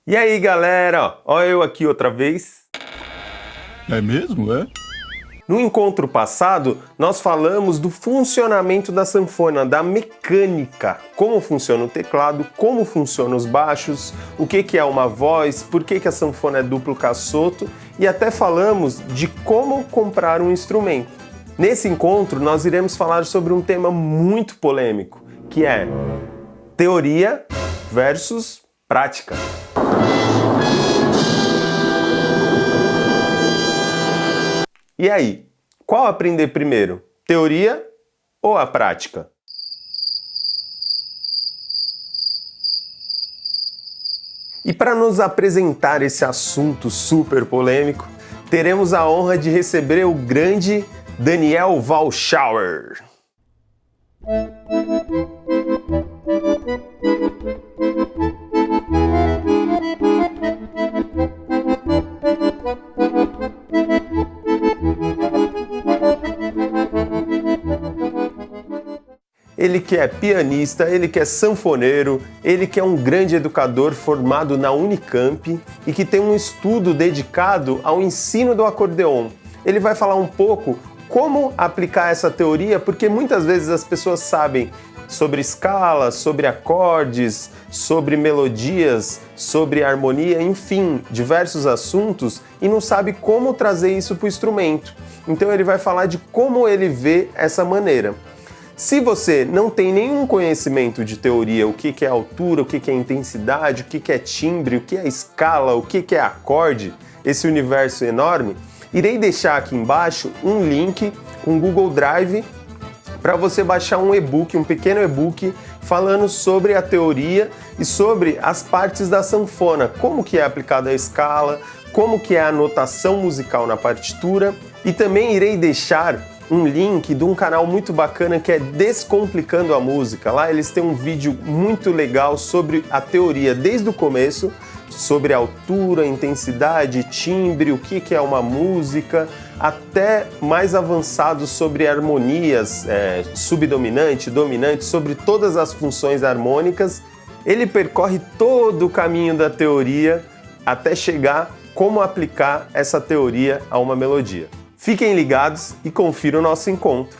E aí, galera, olha eu aqui outra vez. É mesmo, é? No encontro passado, nós falamos do funcionamento da sanfona, da mecânica, como funciona o teclado, como funcionam os baixos, o que é uma voz, por que a sanfona é duplo cassoto e até falamos de como comprar um instrumento. Nesse encontro, nós iremos falar sobre um tema muito polêmico, que é teoria versus prática. E aí, qual aprender primeiro? Teoria ou a prática? E para nos apresentar esse assunto super polêmico, teremos a honra de receber o grande Daniel Walschauer. Ele que é pianista, ele que é sanfoneiro, ele que é um grande educador formado na Unicamp e que tem um estudo dedicado ao ensino do acordeon. Ele vai falar um pouco como aplicar essa teoria, porque muitas vezes as pessoas sabem sobre escalas, sobre acordes, sobre melodias, sobre harmonia, enfim, diversos assuntos e não sabe como trazer isso para o instrumento. Então ele vai falar de como ele vê essa maneira. Se você não tem nenhum conhecimento de teoria, o que é altura, o que é intensidade, o que é timbre, o que é escala, o que é acorde, esse universo enorme, irei deixar aqui embaixo um link, um Google Drive, para você baixar um e-book, um pequeno e-book, falando sobre a teoria e sobre as partes da sanfona, como que é aplicada a escala, como que é a notação musical na partitura, e também irei deixar um link de um canal muito bacana que é Descomplicando a Música. Lá eles têm um vídeo muito legal sobre a teoria desde o começo, sobre altura, intensidade, timbre, o que é uma música, até mais avançado sobre harmonias, subdominante, dominante, sobre todas as funções harmônicas. Ele percorre todo o caminho da teoria até chegar como aplicar essa teoria a uma melodia. Fiquem ligados e confiram o nosso encontro.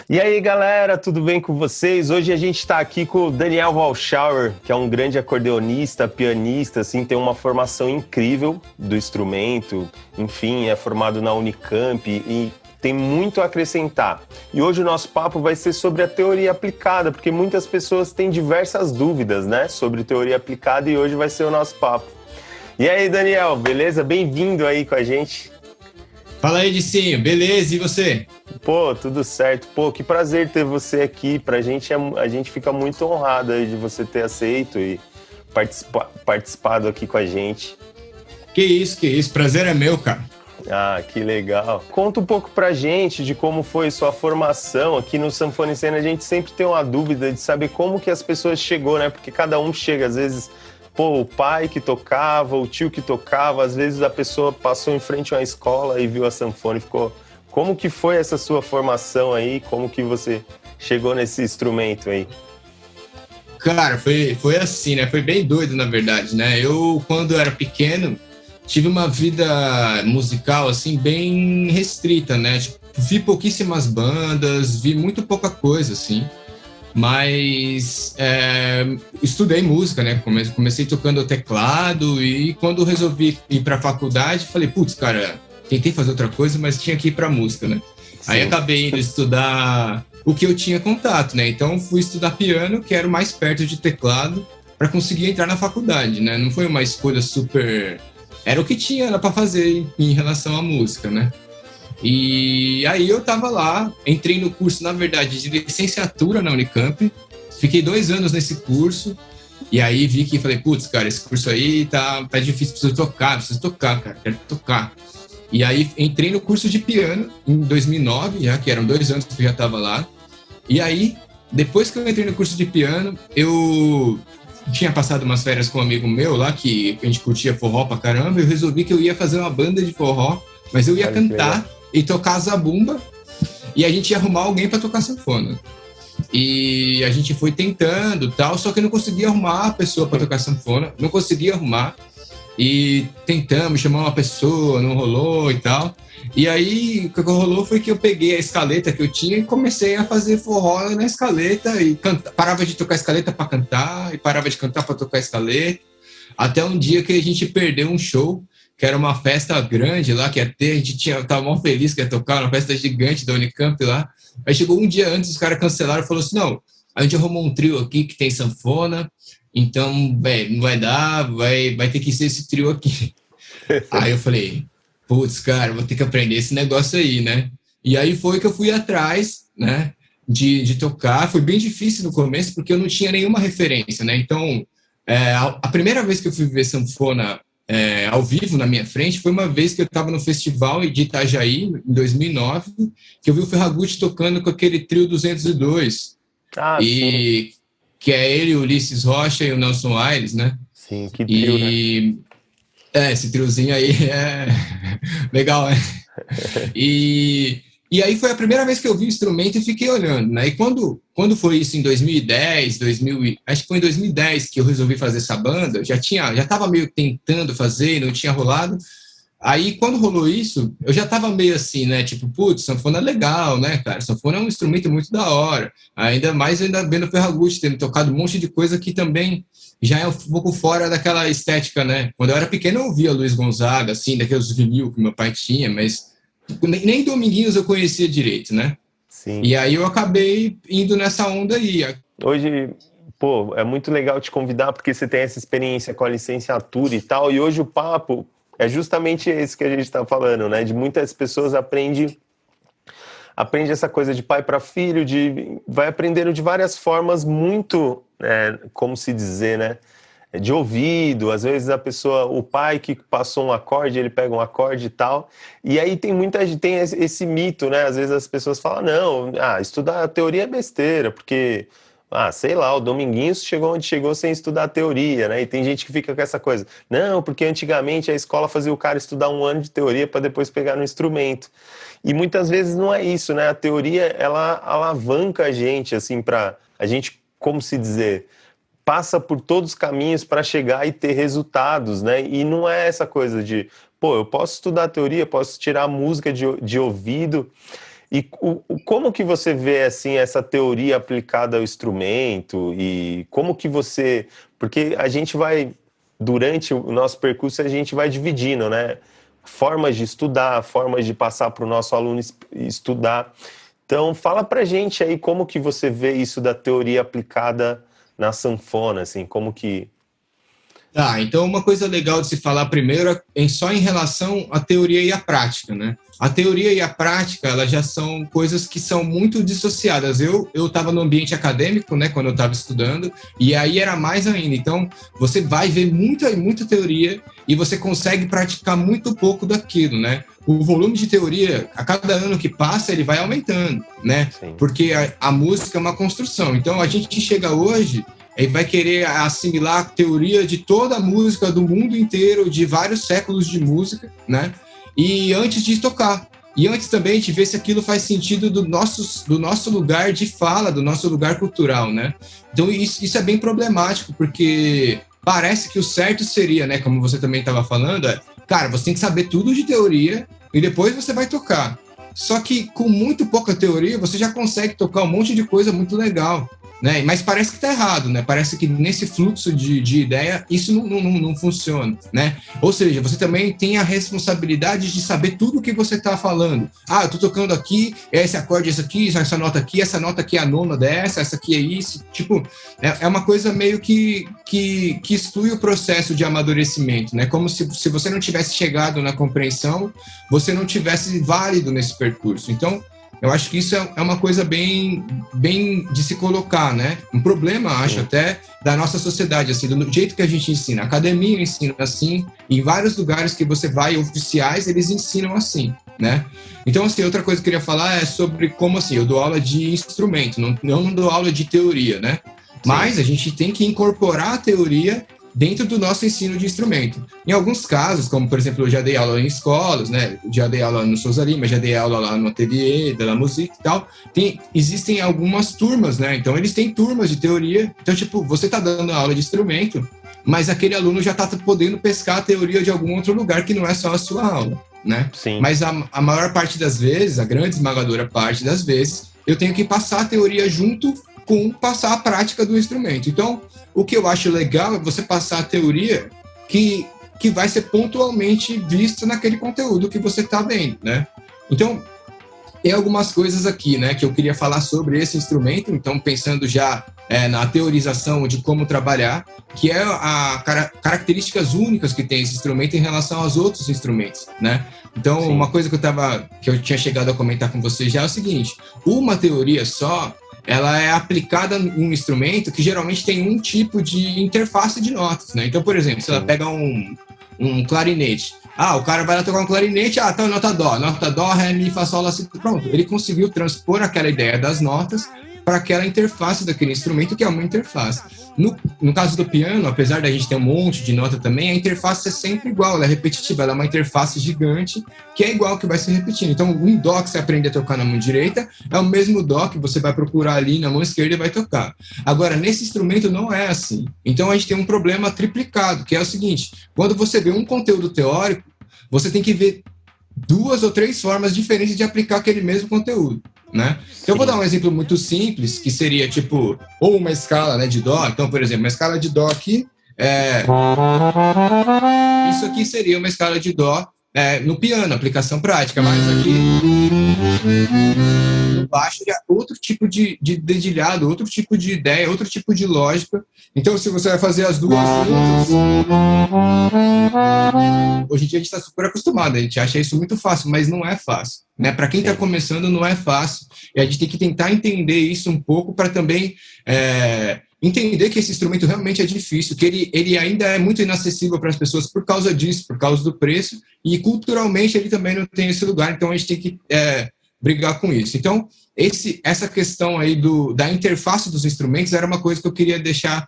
E aí, galera, tudo bem com vocês? Hoje a gente está aqui com o Daniel Walschauer, que é um grande acordeonista, pianista, assim, tem uma formação incrível do instrumento, enfim, é formado na Unicamp e tem muito a acrescentar. E hoje o nosso papo vai ser sobre a teoria aplicada, porque muitas pessoas têm diversas dúvidas, né, sobre teoria aplicada e hoje vai ser o nosso papo. E aí, Daniel, beleza? Bem-vindo aí com a gente. Fala aí, Dicinho, beleza? E você? Pô, tudo certo. Pô, que prazer ter você aqui. Pra gente, a gente fica muito honrado aí de você ter aceito e participado aqui com a gente. Que isso. Prazer é meu, cara. Ah, que legal. Conta um pouco pra gente de como foi sua formação aqui no Sanfona em Cena. A gente sempre tem uma dúvida de saber como que as pessoas chegou, né? Porque cada um chega, às vezes... Pô, o pai que tocava, o tio que tocava, às vezes a pessoa passou em frente a uma escola e viu a sanfona e ficou... Como que foi essa sua formação aí? Como que você chegou nesse instrumento aí? Cara, foi assim, né? Foi bem doido, na verdade, né? Eu, quando era pequeno, tive uma vida musical, assim, bem restrita, né? Tipo, vi pouquíssimas bandas, vi muito pouca coisa, assim. Mas estudei música, né? Comecei tocando teclado e quando resolvi ir para a faculdade, falei, putz, cara, tentei fazer outra coisa, mas tinha que ir para música, né? Sim. Aí acabei indo estudar o que eu tinha contato, né? Então fui estudar piano, que era o mais perto de teclado, para conseguir entrar na faculdade, né? Não foi uma escolha super... Era o que tinha para fazer em relação à música, né? E aí eu tava lá, entrei no curso, na verdade, de licenciatura na Unicamp, fiquei 2 anos nesse curso, e aí vi que falei, putz, cara, esse curso aí tá difícil, preciso tocar, cara, quero tocar. E aí entrei no curso de piano em 2009, já que eram 2 anos que eu já tava lá, e aí, depois que eu entrei no curso de piano, eu tinha passado umas férias com um amigo meu lá, que a gente curtia forró pra caramba, eu resolvi que eu ia fazer uma banda de forró, mas eu ia cantar e tocar zabumba, e a gente ia arrumar alguém para tocar sanfona. E a gente foi tentando tal, só que não conseguia arrumar a pessoa para tocar sanfona, não conseguia arrumar. E tentamos chamar uma pessoa, não rolou e tal. E aí, o que rolou foi que eu peguei a escaleta que eu tinha e comecei a fazer forró na escaleta e parava de tocar a escaleta para cantar e parava de cantar para tocar a escaleta. Até um dia que a gente perdeu um show, que era uma festa grande lá que ia ter, a gente tava mó feliz que ia tocar, uma festa gigante da Unicamp lá. Aí chegou um dia antes, os caras cancelaram e falaram assim, não, a gente arrumou um trio aqui que tem sanfona, então, velho, não vai dar, vai ter que ser esse trio aqui. Aí eu falei, putz, cara, vou ter que aprender esse negócio aí, né? E aí foi que eu fui atrás, né, de tocar. Foi bem difícil no começo, porque eu não tinha nenhuma referência, né? Então, a primeira vez que eu fui ver sanfona ao vivo na minha frente foi uma vez que eu estava no festival de Itajaí, em 2009, que eu vi o Ferragut tocando com aquele trio 202. Sim. Que é ele, o Ulisses Rocha e o Nelson Aires, né? Sim, que trio, né? Esse triozinho aí é legal, né? E aí foi a primeira vez que eu vi o instrumento e fiquei olhando, né? E quando foi isso em 2010, acho que foi em 2010 que eu resolvi fazer essa banda, já estava meio tentando fazer, não tinha rolado. Aí, quando rolou isso, eu já tava meio assim, né? Tipo, putz, sanfona é legal, né, cara? Sanfona é um instrumento muito da hora. Ainda mais vendo o Ferragut, tendo tocado um monte de coisa que também já é um pouco fora daquela estética, né? Quando eu era pequeno, eu ouvia Luiz Gonzaga, assim, daqueles vinil que meu pai tinha, mas nem Dominguinhos eu conhecia direito, né? Sim. E aí eu acabei indo nessa onda aí. Hoje, pô, é muito legal te convidar porque você tem essa experiência com a licenciatura e tal, e hoje o papo é justamente esse que a gente está falando, né? De muitas pessoas aprende essa coisa de pai para filho, vai aprendendo de várias formas muito, como se dizer, né? De ouvido, às vezes o pai que passou um acorde, ele pega um acorde e tal, e aí tem esse mito, né? Às vezes as pessoas falam, não, estudar a teoria é besteira, porque sei lá, o Dominguinhos chegou onde chegou sem estudar a teoria, né? E tem gente que fica com essa coisa. Não, porque antigamente a escola fazia o cara estudar 1 ano de teoria para depois pegar no instrumento. E muitas vezes não é isso, né? A teoria, ela alavanca a gente, assim, a gente, como se dizer, passa por todos os caminhos para chegar e ter resultados, né? E não é essa coisa de, pô, eu posso estudar a teoria, posso tirar música de ouvido. E como que você vê, assim, essa teoria aplicada ao instrumento e como que você... Porque a gente vai, durante o nosso percurso, a gente vai dividindo, né? Formas de estudar, formas de passar para o nosso aluno estudar. Então, fala pra gente aí como que você vê isso da teoria aplicada na sanfona, assim, como que... Então uma coisa legal de se falar primeiro é só em relação à teoria e à prática, né? A teoria e a prática, elas já são coisas que são muito dissociadas. Eu estava no ambiente acadêmico, né, quando eu estava estudando, e aí era mais ainda. Então, você vai ver muita teoria e você consegue praticar muito pouco daquilo, né? O volume de teoria, a cada ano que passa, ele vai aumentando, né? Sim. Porque a música é uma construção. Então, a gente chega hoje... Ele vai querer assimilar a teoria de toda a música do mundo inteiro, de vários séculos de música, né? E antes de tocar. E antes também de ver se aquilo faz sentido do nosso lugar de fala, do nosso lugar cultural, né? Então isso é bem problemático, porque parece que o certo seria, né? Como você também estava falando, cara, você tem que saber tudo de teoria e depois você vai tocar. Só que com muito pouca teoria, você já consegue tocar um monte de coisa muito legal. Né? Mas parece que está errado, né? Parece que nesse fluxo de ideia isso não funciona, né? Ou seja, você também tem a responsabilidade de saber tudo o que você está falando. Eu estou tocando aqui, esse acorde, esse aqui, essa nota aqui é a nona dessa, essa aqui é isso. Tipo, é uma coisa meio que exclui o processo de amadurecimento, né? Como se você não tivesse chegado na compreensão, você não tivesse válido nesse percurso. Então, eu acho que isso é uma coisa bem de se colocar, né? Um problema, acho, até da nossa sociedade, assim, do jeito que a gente ensina. A academia ensina assim, em vários lugares que você vai, oficiais, eles ensinam assim, né? Então, assim, outra coisa que eu queria falar é sobre como, assim, eu dou aula de instrumento, não dou aula de teoria, né? Mas a gente tem que incorporar a teoria dentro do nosso ensino de instrumento. Em alguns casos, como por exemplo, eu já dei aula em escolas, né? Já dei aula no Souza Lima, já dei aula lá no Atelier de la Musique e tal. Existem algumas turmas, né? Então eles têm turmas de teoria. Então, tipo, você está dando aula de instrumento, mas aquele aluno já está podendo pescar a teoria de algum outro lugar que não é só a sua aula, né? Sim. Mas a maior parte das vezes, a grande esmagadora parte das vezes, eu tenho que passar a teoria junto com passar a prática do instrumento. Então, o que eu acho legal é você passar a teoria que vai ser pontualmente vista naquele conteúdo que você está vendo, né? Então, tem algumas coisas aqui, né, que eu queria falar sobre esse instrumento. Então, pensando já na teorização de como trabalhar, que é características únicas que tem esse instrumento em relação aos outros instrumentos, né? Então, sim, uma coisa que eu tinha chegado a comentar com você já é o seguinte: uma teoria só, ela é aplicada em um instrumento que geralmente tem um tipo de interface de notas, né? Então, por exemplo, se ela pega um clarinete, o cara vai lá tocar um clarinete, tá, nota dó, ré, mi, fá, sol, lá, si, pronto. Ele conseguiu transpor aquela ideia das notas para aquela interface daquele instrumento, que é uma interface. No caso do piano, apesar da gente ter um monte de nota também, a interface é sempre igual, ela é repetitiva, ela é uma interface gigante que é igual, que vai se repetindo. Então, um dó que você aprende a tocar na mão direita é o mesmo dó que você vai procurar ali na mão esquerda e vai tocar. Agora, nesse instrumento não é assim. Então, a gente tem um problema triplicado, que é o seguinte: quando você vê um conteúdo teórico, você tem que ver 2 ou 3 formas diferentes de aplicar aquele mesmo conteúdo, né? Então, eu vou dar um exemplo muito simples, que seria tipo, ou uma escala, né, de dó. Então, por exemplo, uma escala de dó aqui, isso aqui seria uma escala de dó no piano, aplicação prática, mas aqui no baixo já outro tipo de dedilhado, outro tipo de ideia, outro tipo de lógica. Então, se você vai fazer as duas juntas, hoje em dia a gente está super acostumado, a gente acha isso muito fácil, mas não é fácil, né? Para quem está começando, não é fácil, e a gente tem que tentar entender isso um pouco para também entender que esse instrumento realmente é difícil, que ele ainda é muito inacessível para as pessoas por causa disso, por causa do preço, e culturalmente ele também não tem esse lugar, então a gente tem que brigar com isso. Então, essa questão aí da interface dos instrumentos era uma coisa que eu queria deixar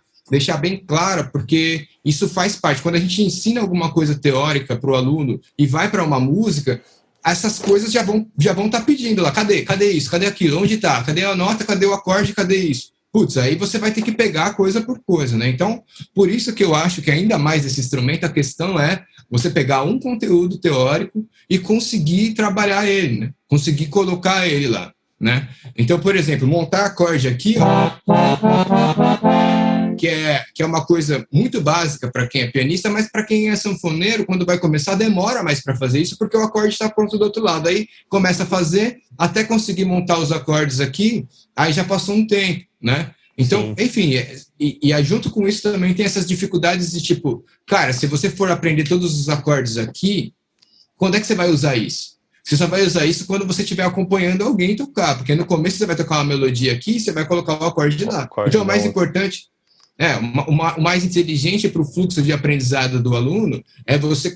bem clara, porque isso faz parte. Quando a gente ensina alguma coisa teórica para o aluno e vai para uma música, essas coisas já vão estar pedindo lá, cadê isso, cadê aquilo, onde está, cadê a nota, cadê o acorde, cadê isso? Putz, aí você vai ter que pegar coisa por coisa, né? Então, por isso que eu acho que ainda mais esse instrumento, a questão é você pegar um conteúdo teórico e conseguir trabalhar ele, né? Conseguir colocar ele lá, né? Então, por exemplo, montar acorde aqui, que é uma coisa muito básica para quem é pianista, mas para quem é sanfoneiro, quando vai começar, demora mais para fazer isso, porque o acorde está pronto do outro lado. Aí começa a fazer, até conseguir montar os acordes aqui, aí já passou um tempo, né? Então, sim, enfim, junto com isso também tem essas dificuldades de tipo, cara, se você for aprender todos os acordes aqui, quando é que você vai usar isso? Você só vai usar isso quando você estiver acompanhando alguém tocar, porque no começo você vai tocar uma melodia aqui e você vai colocar o acorde de lá. Então, o mais importante, o mais inteligente para o fluxo de aprendizado do aluno é você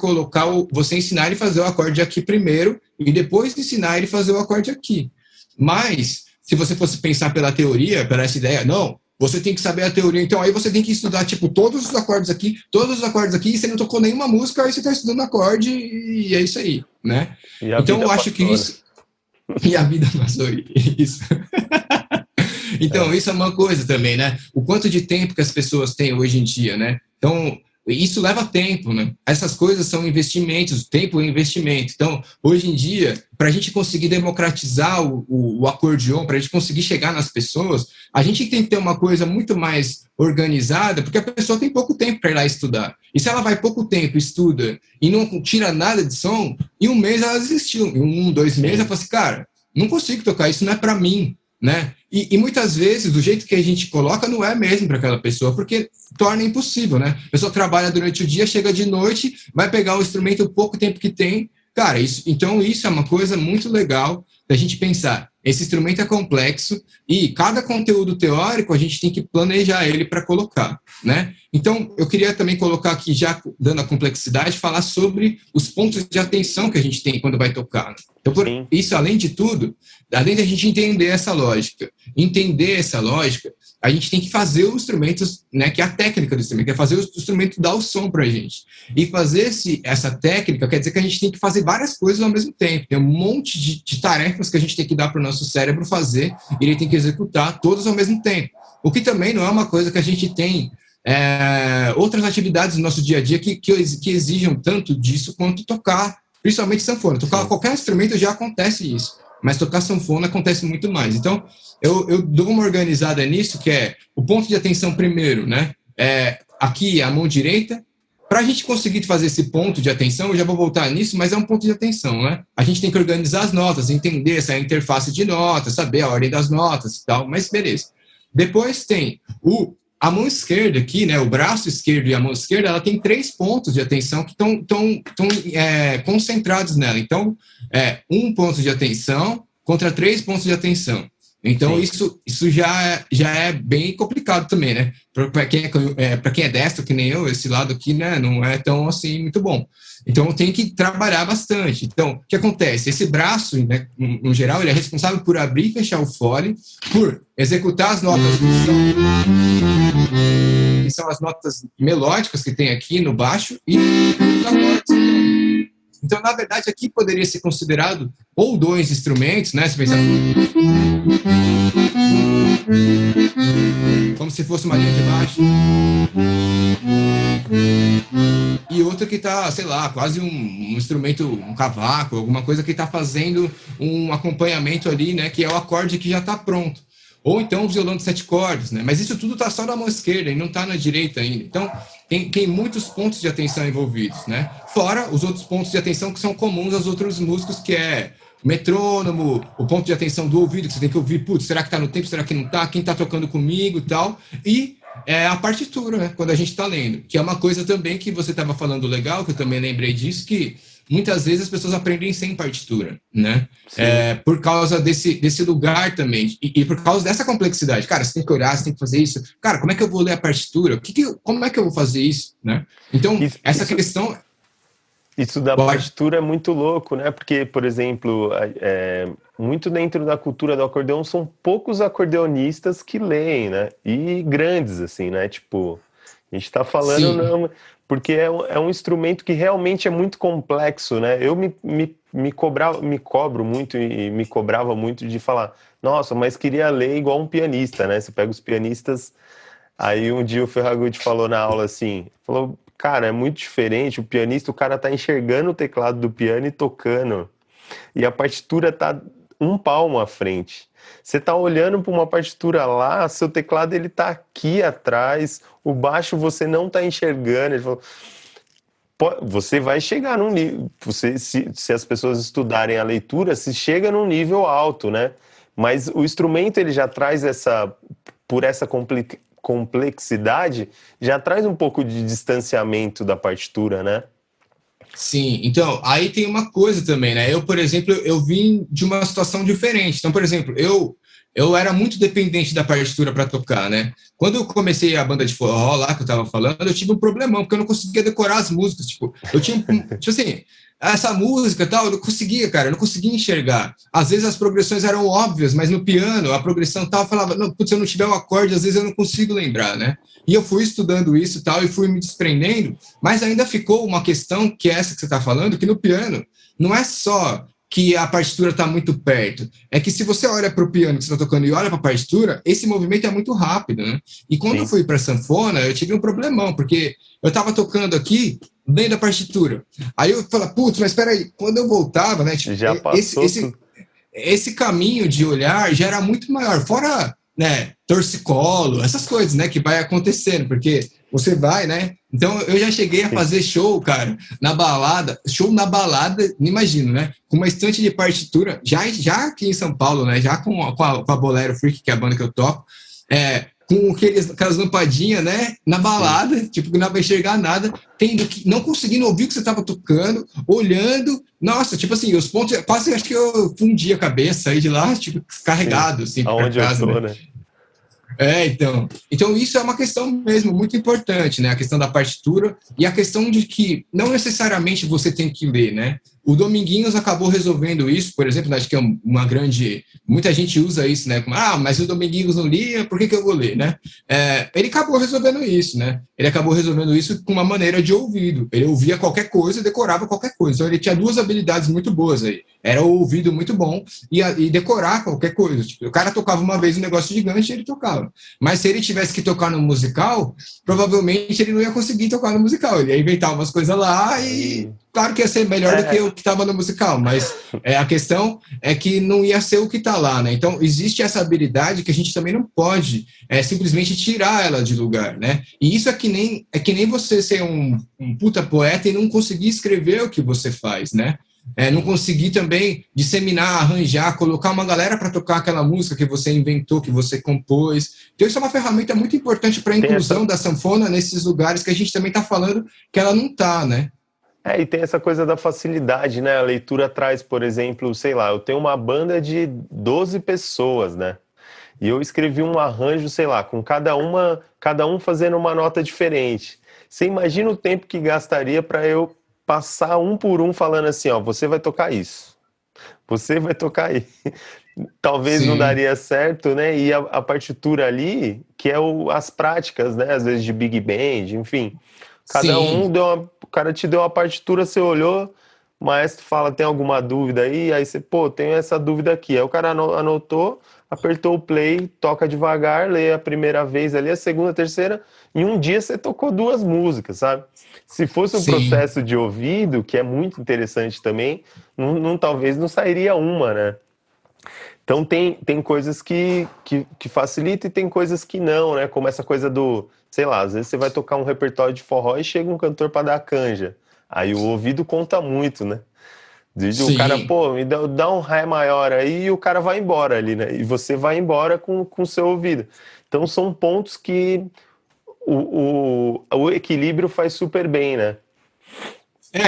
você ensinar ele a fazer o acorde aqui primeiro e depois ensinar ele a fazer o acorde aqui. Mas, se você fosse pensar pela teoria, pela essa ideia, não, você tem que saber a teoria, então aí você tem que estudar, tipo, todos os acordes aqui, e você não tocou nenhuma música, aí você está estudando acorde e é isso aí, né? Então, eu acho que isso... E a vida passou, isso. Então, isso é uma coisa também, né? O quanto de tempo que as pessoas têm hoje em dia, né? Então, isso leva tempo, né? Essas coisas são investimentos, tempo é investimento. Então, hoje em dia, para a gente conseguir democratizar o acordeon, para a gente conseguir chegar nas pessoas, a gente tem que ter uma coisa muito mais organizada, porque a pessoa tem pouco tempo para ir lá estudar. E se ela vai pouco tempo, estuda, e não tira nada de som, em um mês ela desistiu. Em 2 meses ela fala assim, cara, não consigo tocar, isso não é para mim, né? E muitas vezes, do jeito que a gente coloca, não é mesmo para aquela pessoa, porque torna impossível, né? A pessoa trabalha durante o dia, chega de noite, vai pegar o instrumento, o pouco tempo que tem. Cara, então isso é uma coisa muito legal da gente pensar, esse instrumento é complexo e cada conteúdo teórico a gente tem que planejar ele para colocar, né? Então, eu queria também colocar aqui, já dando a complexidade, falar sobre os pontos de atenção que a gente tem quando vai tocar. Então, por isso, além de tudo, além da gente entender essa lógica, a gente tem que fazer os instrumentos, né, que é a técnica do instrumento, que é fazer o instrumento dar o som para a gente. E fazer essa técnica quer dizer que a gente tem que fazer várias coisas ao mesmo tempo. Tem um monte de tarefas que a gente tem que dar para o nosso cérebro fazer e ele tem que executar todas ao mesmo tempo. O que também não é uma coisa que a gente tem outras atividades no nosso dia a dia que exijam tanto disso quanto tocar, principalmente sanfona. Tocar qualquer instrumento já acontece isso, mas tocar sanfona acontece muito mais. Então, eu dou uma organizada nisso, que é o ponto de atenção primeiro, né? Aqui, a mão direita. Para a gente conseguir fazer esse ponto de atenção, eu já vou voltar nisso, mas é um ponto de atenção, né? A gente tem que organizar as notas, entender essa interface de notas, saber a ordem das notas e tal, mas beleza. Depois tem a mão esquerda aqui, né? O braço esquerdo e a mão esquerda, ela tem 3 pontos de atenção que estão concentrados nela. Então, um ponto de atenção contra 3 pontos de atenção. Então, isso já é bem complicado também, né? Para quem é destro, que nem eu, esse lado aqui, né, não é tão assim muito bom. Então, tem que trabalhar bastante. Então, o que acontece? Esse braço, né, no geral, ele é responsável por abrir e fechar o fole, por executar as notas que são as notas melódicas que tem aqui no baixo e os acordes. Então, na verdade, aqui poderia ser considerado ou 2 instrumentos, né? Se pensar como se fosse uma linha de baixo e outra que está, sei lá, quase um instrumento, um cavaco, alguma coisa que está fazendo um acompanhamento ali, né? Que é o acorde que já está pronto. Ou então o violão de 7 cordas, né? Mas isso tudo está só na mão esquerda e não está na direita ainda. Então, tem muitos pontos de atenção envolvidos, né? Fora os outros pontos de atenção que são comuns aos outros músicos, que é o metrônomo, o ponto de atenção do ouvido, que você tem que ouvir, putz, será que está no tempo, será que não está? Quem está tocando comigo e tal. E a partitura, né? Quando a gente está lendo. Que é uma coisa também que você estava falando legal, que eu também lembrei disso, que muitas vezes as pessoas aprendem sem partitura, né? Por causa desse lugar também, e por causa dessa complexidade. Cara, você tem que olhar, você tem que fazer isso. Cara, como é que eu vou ler a partitura? Como é que eu vou fazer isso, né? Então, essa questão... Isso da partitura é muito louco, né? Porque, por exemplo, muito dentro da cultura do acordeão são poucos acordeonistas que leem, né? E grandes, assim, né? Tipo, a gente tá falando... Não, porque é um instrumento que realmente é muito complexo, né? Eu me cobro muito e me cobrava muito de falar, nossa, mas queria ler igual um pianista, né? Você pega os pianistas, aí um dia o Ferragutti falou na aula assim, falou, cara, é muito diferente, o pianista, o cara tá enxergando o teclado do piano e tocando, e a partitura tá um palmo à frente. Você tá olhando para uma partitura lá, seu teclado ele tá aqui atrás, o baixo você não tá enxergando. Ele falou, você vai chegar num nível, se as pessoas estudarem a leitura, se chega num nível alto, né? Mas o instrumento ele já traz por essa complexidade, já traz um pouco de distanciamento da partitura, né? Sim, então, aí tem uma coisa também, né? Eu, por exemplo, eu vim de uma situação diferente. Então, por exemplo, eu era muito dependente da partitura para tocar, né? Quando eu comecei a banda de forró lá, que eu tava falando, eu tive um problemão, porque eu não conseguia decorar as músicas, tipo, eu tinha, tipo assim, essa música e tal, eu não conseguia, cara, eu não conseguia enxergar. Às vezes as progressões eram óbvias, mas no piano, a progressão tal, eu falava, não, putz, se eu não tiver o acorde, às vezes eu não consigo lembrar, né? E eu fui estudando isso e tal, e fui me desprendendo, mas ainda ficou uma questão, que é essa que você tá falando, que no piano, não é só que a partitura está muito perto. É que se você olha para o piano que você está tocando e olha para a partitura, esse movimento é muito rápido, né? E quando eu fui para a sanfona, eu tive um problemão, porque eu estava tocando aqui, dentro da partitura. Aí eu falei, putz, mas espera aí, quando eu voltava, né? Tipo, já passou esse caminho de olhar já era muito maior, fora, né, torcicolo, essas coisas, né, que vai acontecendo, porque você vai, né? Então, eu já cheguei a fazer show, cara, show na balada, imagino, né? Com uma estante de partitura, já aqui em São Paulo, né? Já com a Bolero Freak, que é a banda que eu toco, com aquelas lampadinhas, né, na balada, tipo, que não vai enxergar nada, não conseguindo ouvir o que você estava tocando, olhando, nossa, tipo assim, os pontos, quase acho que eu fundi a cabeça aí de lá, tipo, carregado, assim, pra casa, né? Então isso é uma questão mesmo muito importante, né? A questão da partitura e a questão de que não necessariamente você tem que ler, né? O Dominguinhos acabou resolvendo isso, por exemplo, acho que é uma grande... Muita gente usa isso, né? Como, mas o Dominguinhos não lia, por que eu vou ler, né? Ele acabou resolvendo isso, né? Ele acabou resolvendo isso com uma maneira de ouvido. Ele ouvia qualquer coisa e decorava qualquer coisa. Então ele tinha duas habilidades muito boas aí. Era o ouvido muito bom e decorar qualquer coisa. Tipo, o cara tocava uma vez um negócio gigante e ele tocava. Mas se ele tivesse que tocar no musical, provavelmente ele não ia conseguir tocar no musical. Ele ia inventar umas coisas lá e... Claro que ia ser melhor do que o que estava no musical, mas a questão é que não ia ser o que está lá, né? Então, existe essa habilidade que a gente também não pode simplesmente tirar ela de lugar, né? E isso é que nem você ser um puta poeta e não conseguir escrever o que você faz, né? Não conseguir também disseminar, arranjar, colocar uma galera para tocar aquela música que você inventou, que você compôs. Então, isso é uma ferramenta muito importante para a inclusão da sanfona nesses lugares que a gente também está falando que ela não está, né? E tem essa coisa da facilidade, né? A leitura traz, por exemplo, sei lá, eu tenho uma banda de 12 pessoas, né? E eu escrevi um arranjo, sei lá, com cada um fazendo uma nota diferente. Você imagina o tempo que gastaria para eu passar um por um falando assim, ó, você vai tocar isso, você vai tocar isso. Talvez não daria certo, né? E a partitura ali, que é as práticas, né? Às vezes de Big Band, enfim. Cada um o cara te deu uma partitura, você olhou, o maestro fala, tem alguma dúvida aí? Aí você, tenho essa dúvida aqui. Aí o cara anotou, apertou o play, toca devagar, lê a primeira vez ali, a segunda, a terceira, em um dia você tocou 2 músicas, sabe? Se fosse um processo de ouvido, que é muito interessante também, talvez não sairia uma, né? Então tem coisas que facilitam e tem coisas que não, né? Como essa coisa do, sei lá, às vezes você vai tocar um repertório de forró e chega um cantor para dar canja. Aí o ouvido conta muito, né? O cara, me dá um ré maior aí e o cara vai embora ali, né? E você vai embora com o seu ouvido. Então são pontos que o equilíbrio faz super bem, né?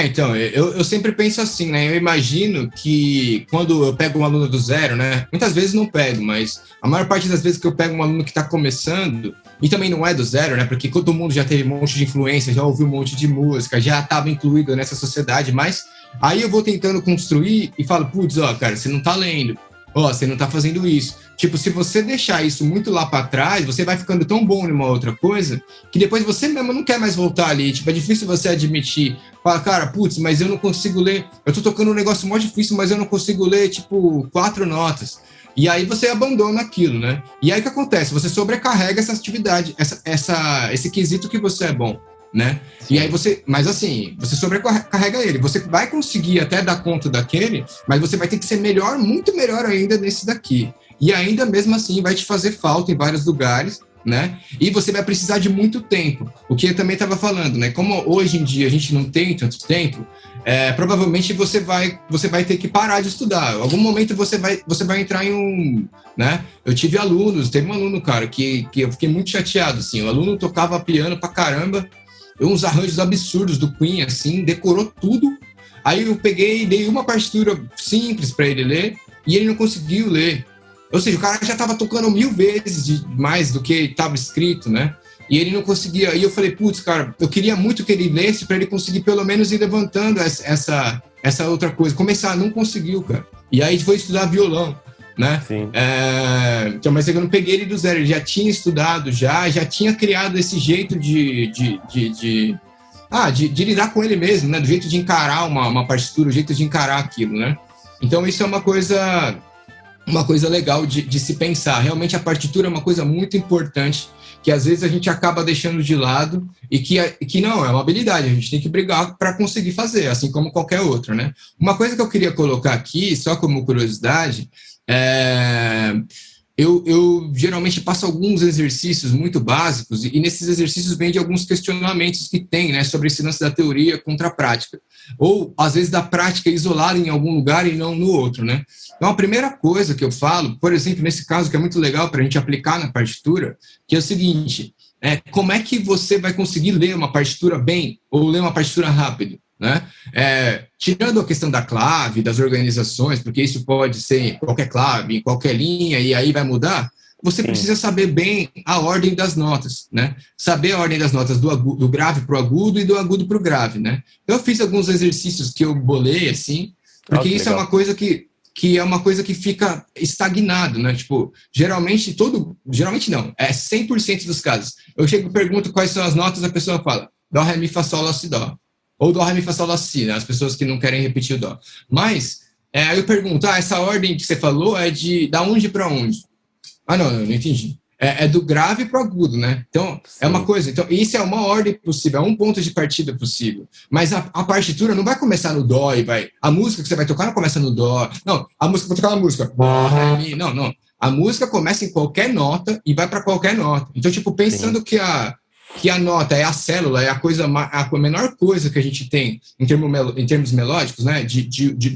Então, eu sempre penso assim, né? Eu imagino que quando eu pego um aluno do zero, né? Muitas vezes não pego, mas a maior parte das vezes que eu pego um aluno que está começando, e também não é do zero, né? Porque todo mundo já teve um monte de influência, já ouviu um monte de música, já estava incluído nessa sociedade, mas aí eu vou tentando construir e falo, putz, cara, você não tá lendo, você não tá fazendo isso. Tipo, se você deixar isso muito lá para trás, você vai ficando tão bom numa outra coisa que depois você mesmo não quer mais voltar ali. Tipo, é difícil você admitir. Fala, cara, putz, mas eu não consigo ler. Eu tô tocando um negócio mó difícil, mas eu não consigo ler, tipo, 4 notas. E aí você abandona aquilo, né? E aí o que acontece? Você sobrecarrega essa atividade, esse quesito que você é bom, né? Sim. E aí mas assim, você sobrecarrega ele. Você vai conseguir até dar conta daquele, mas você vai ter que ser melhor, muito melhor ainda nesse daqui. E ainda mesmo assim vai te fazer falta em vários lugares, né? E você vai precisar de muito tempo. O que eu também estava falando, né? Como hoje em dia a gente não tem tanto tempo, provavelmente você vai ter que parar de estudar. Em algum momento você vai entrar em um, né? Teve um aluno, cara, que eu fiquei muito chateado, assim. O aluno tocava piano pra caramba, uns arranjos absurdos do Queen, assim, decorou tudo. Aí eu peguei e dei uma partitura simples para ele ler e ele não conseguiu ler. Ou seja, o cara já estava tocando 1000 vezes mais do que estava escrito, né? E ele não conseguia. E eu falei, putz, cara, eu queria muito que ele lesse para ele conseguir pelo menos ir levantando essa outra coisa. Começar, não conseguiu, cara. E aí foi estudar violão, né? Sim. Então, mas eu não peguei ele do zero. Ele já tinha estudado, já tinha criado esse jeito de lidar com ele mesmo, né? Do jeito de encarar uma partitura, o jeito de encarar aquilo, né? Então, isso é uma coisa legal de se pensar. Realmente a partitura é uma coisa muito importante que às vezes a gente acaba deixando de lado e que não, é uma habilidade, a gente tem que brigar para conseguir fazer, assim como qualquer outra, né? Uma coisa que eu queria colocar aqui, só como curiosidade, eu geralmente passo alguns exercícios muito básicos, e nesses exercícios vem de alguns questionamentos que tem, né, sobre esse lance da teoria contra a prática. Ou, às vezes, da prática isolada em algum lugar e não no outro, né? Então, a primeira coisa que eu falo, por exemplo, nesse caso, que é muito legal para a gente aplicar na partitura, que é o seguinte, como é que você vai conseguir ler uma partitura bem ou ler uma partitura rápido? Né? Tirando a questão da clave, das organizações, porque isso pode ser em qualquer clave, em qualquer linha, e aí vai mudar, você precisa saber bem a ordem das notas, né? Saber a ordem das notas do grave para o agudo e do agudo para o grave, né? Eu fiz alguns exercícios que eu bolei, assim, porque isso legal. É uma coisa que é uma coisa que fica estagnado, né? Tipo, geralmente não, 100% dos casos. Eu chego e pergunto quais são as notas, a pessoa fala, dó, ré, mi, fá, sol, lá, si, dó. Ou dó, ré, mi, fá, sol, lá, si, né? As pessoas que não querem repetir o dó. Mas, aí eu pergunto, essa ordem que você falou é da onde para onde? Não entendi. É do grave para o agudo, né? Então, sim. É uma coisa. Então, isso é uma ordem possível, é um ponto de partida possível. Mas a partitura não vai começar no dó e vai... A música que você vai tocar não começa no dó. Não, a música, vou tocar uma música. Dó, ré, mi. Não. A música começa em qualquer nota e vai para qualquer nota. Então, tipo, pensando sim. que a nota é a célula, é a menor coisa que a gente tem em termos melódicos, né,